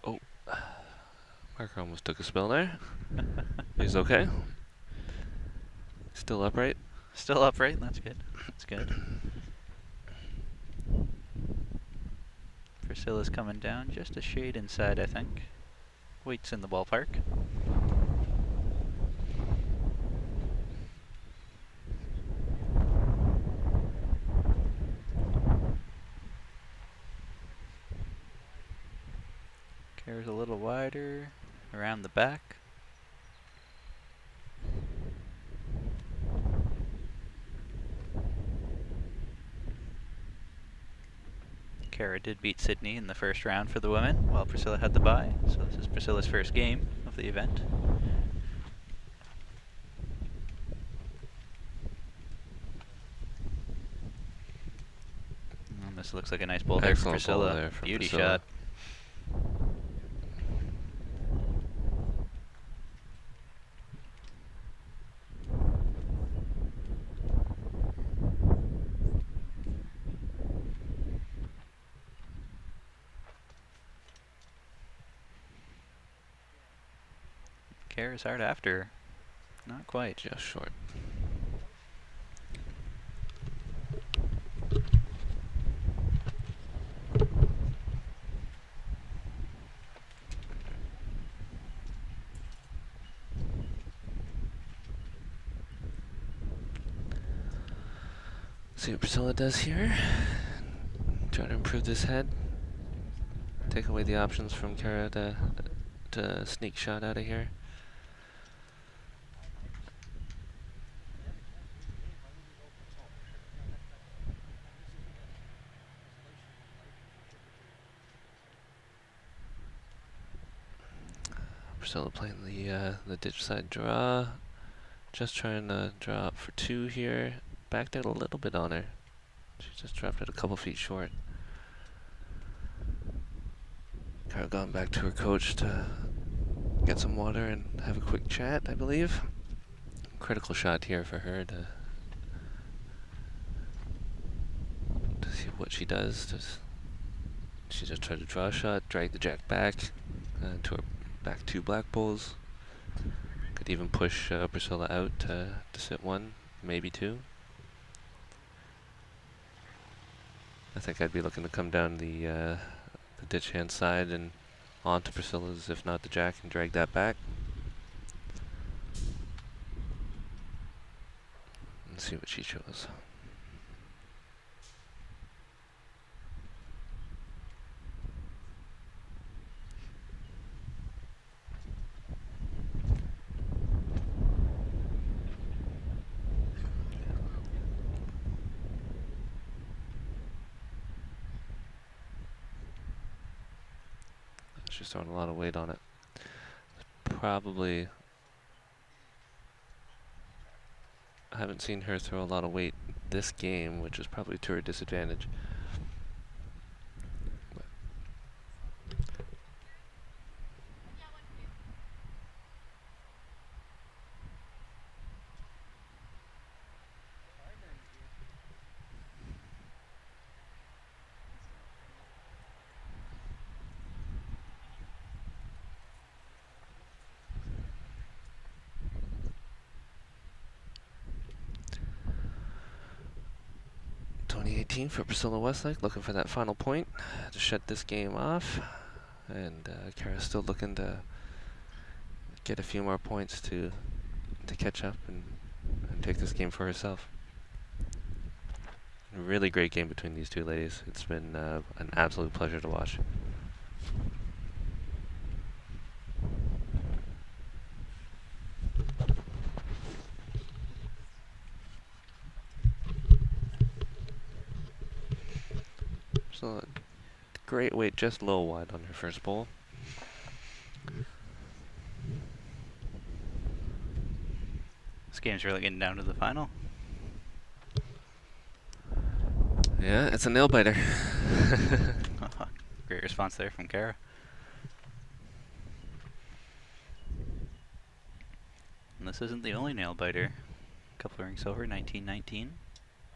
Oh, Marker almost took a spill there. He's okay. Still upright. Still upright. That's good. That's good. Pricilla's coming down just a shade inside, I think. Waits in the ballpark. Carah's a little wider around the back. Carah did beat Sydney in the first round for the women, while Pricilla had the bye. So this is Priscilla's first game of the event. And this looks like a nice ball there for Pricilla. Beauty shot. Carah's hard after. Not quite. Just short. See what Pricilla does here. Try to improve this head. Take away the options from Carah to sneak shot out of here. Pricilla playing the ditch side draw. Just trying to draw up for 2 here. Backed out a little bit on her. She just dropped it a couple feet short. Carah gone back to her coach to get some water and have a quick chat, I believe. Critical shot here for her to see what she does. She just tried to draw a shot, drag the jack back to her back 2 black poles. Could even push Pricilla out to sit 1, maybe 2. I think I'd be looking to come down the ditch hand side and onto Priscilla's, if not the jack, and drag that back. And see what she shows. She's throwing a lot of weight on it. Probably, I haven't seen her throw a lot of weight this game, which is probably to her disadvantage. 2018 for Pricilla Westlake, looking for that final point to shut this game off. And Carah's still looking to get a few more points to catch up and take this game for herself. A really great game between these two ladies. It's been an absolute pleasure to watch. So, great weight, just low wide on her first bowl. This game's really getting down to the final. Yeah, it's a nail biter. Great response there from Carah. And this isn't the only nail biter. A couple of rings over, 1919.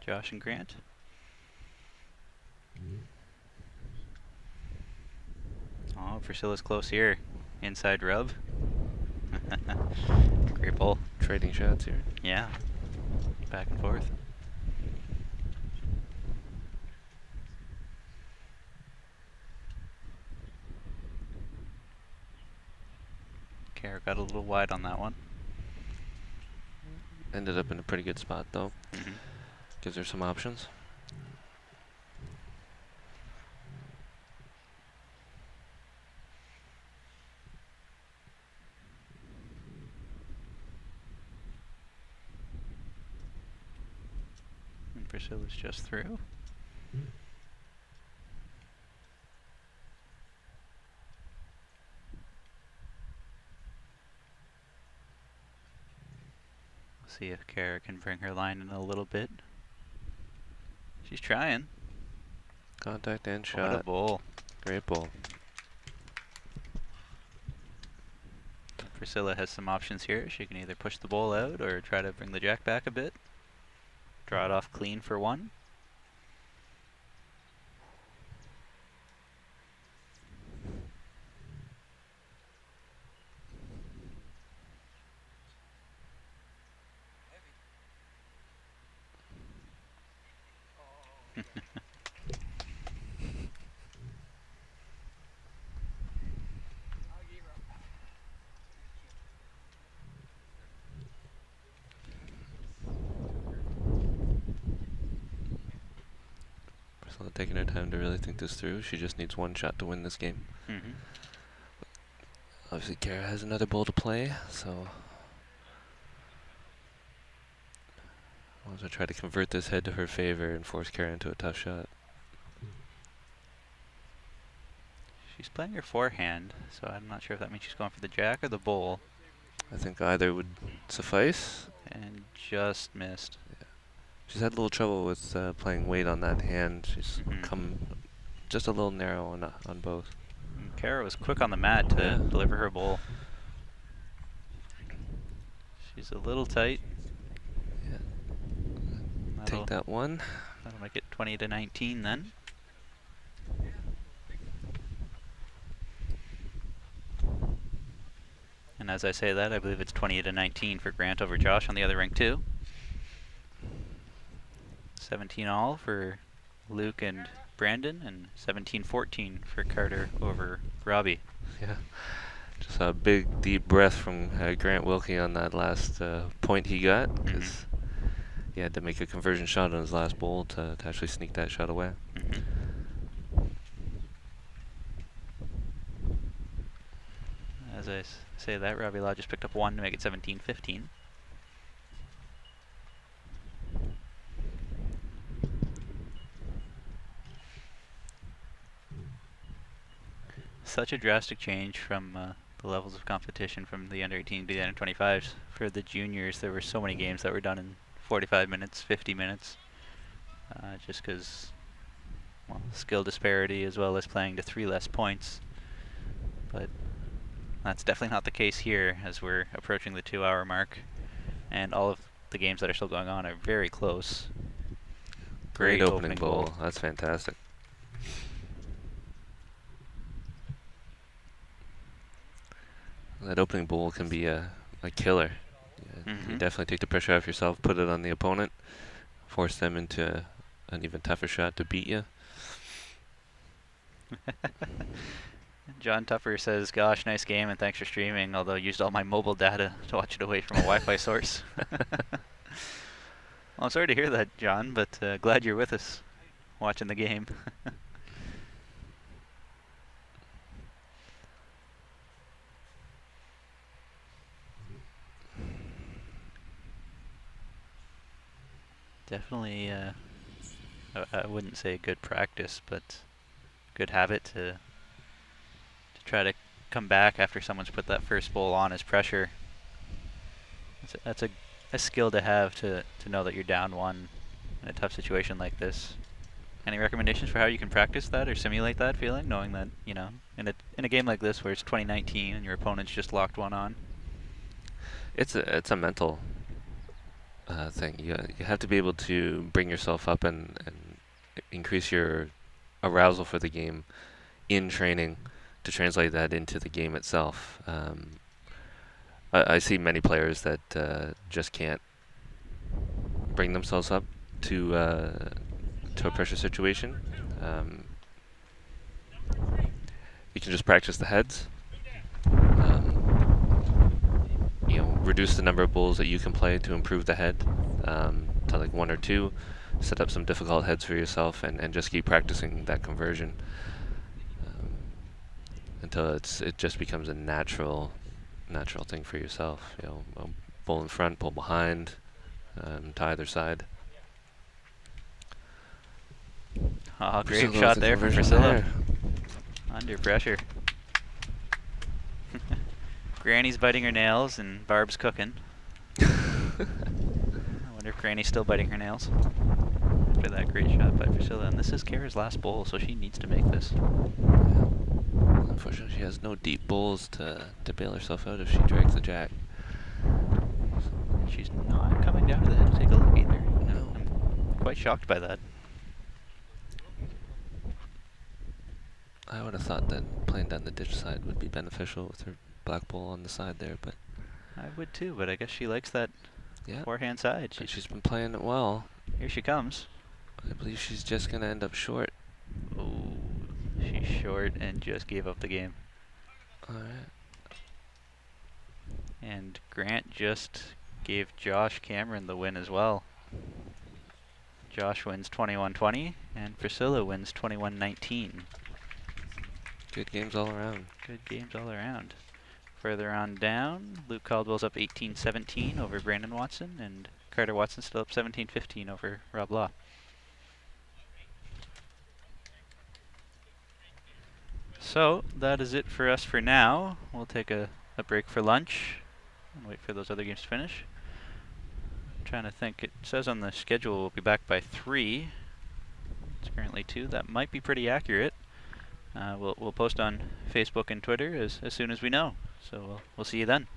Josh and Grant. Pricilla's close here. Inside rub. Great ball. Trading shots here. Yeah. Back and forth. Carah got a little wide on that one. Ended up in a pretty good spot though. Gives her some options. And Pricilla's just through. See if Carah can bring her line in a little bit. She's trying. Contact and shot. What a bowl. Great bowl. Pricilla has some options here. She can either push the bowl out or try to bring the jack back a bit. Draw it off clean for one. Pricilla taking her time to really think this through. She just needs one shot to win this game. Obviously, Carah has another bowl to play, so I want to try to convert this head to her favor and force Carah into a tough shot. She's playing her forehand, so I'm not sure if that means she's going for the jack or the bowl. I think either would suffice. And just missed. Yeah. She's had a little trouble with playing weight on that hand. She's come just a little narrow on both. And Carah was quick on the mat to deliver her bowl. She's a little tight. Yeah. Take that one. That'll make it 20-19 then. And as I say that, I believe it's 20-19 for Grant over Josh on the other rink too. 17 all for Luke and Brandon, and 17-14 for Carter over Robbie. Yeah. Just a big deep breath from Grant Wilkie on that last point he got, because he had to make a conversion shot on his last bowl to actually sneak that shot away. As I say that, Robbie Law just picked up one to make it 17-15. Such a drastic change from the levels of competition from the under-18 to the under-25s. For the juniors, there were so many games that were done in 45 minutes, 50 minutes, just because, well, skill disparity as well as playing to 3 less points. But that's definitely not the case here as we're approaching the 2-hour mark, and all of the games that are still going on are very close. Great opening bowl. That's fantastic. That opening bowl can be a killer. You definitely take the pressure off yourself, put it on the opponent, force them into an even tougher shot to beat you. John Tupper says, "Gosh, nice game and thanks for streaming, although used all my mobile data to watch it away from a Wi-Fi source." Well, I'm sorry to hear that, John, but glad you're with us watching the game. Definitely, I wouldn't say good practice, but good habit to try to come back after someone's put that first bowl on as pressure. That's a skill to have, to know that you're down one in a tough situation like this. Any recommendations for how you can practice that or simulate that feeling, knowing that, you know, in a game like this where it's 2019 and your opponent's just locked one on? It's a mental thing. You have to be able to bring yourself up and increase your arousal for the game in training, to translate that into the game itself. I see many players that just can't bring themselves up to a pressure situation. You can just practice the heads. Reduce the number of bowls that you can play to improve the head to like 1 or 2. Set up some difficult heads for yourself, and just keep practicing that conversion until it just becomes a natural thing for yourself. Bowl in front, bowl behind, to either side. Oh, great shot there from Pricilla. Under pressure. Granny's biting her nails and Barb's cooking. I wonder if Granny's still biting her nails after that great shot by Pricilla. And this is Carah's last bowl, so she needs to make this. Yeah. Unfortunately, she has no deep bowls to bail herself out if she drags the jack. She's not coming down to the head to take a look either. No. I'm quite shocked by that. I would have thought that playing down the ditch side would be beneficial with her black bowl on the side there, but I would too, but I guess she likes that forehand side. She's been playing it well. Here she comes. I believe she's just going to end up short. Oh, she's short and just gave up the game. Alright. And Grant just gave Josh Cameron the win as well. Josh wins 21-20, and Pricilla wins 21-19. Good games all around. Good games all around. Further on down, Luke Caldwell's up 18-17 over Brandon Watson, and Carter Watson still up 17-15 over Rob Law. So, that is it for us for now. We'll take a break for lunch and wait for those other games to finish. I'm trying to think. It says on the schedule we'll be back by 3. It's currently 2. That might be pretty accurate. We'll post on Facebook and Twitter as soon as we know. So we'll see you then.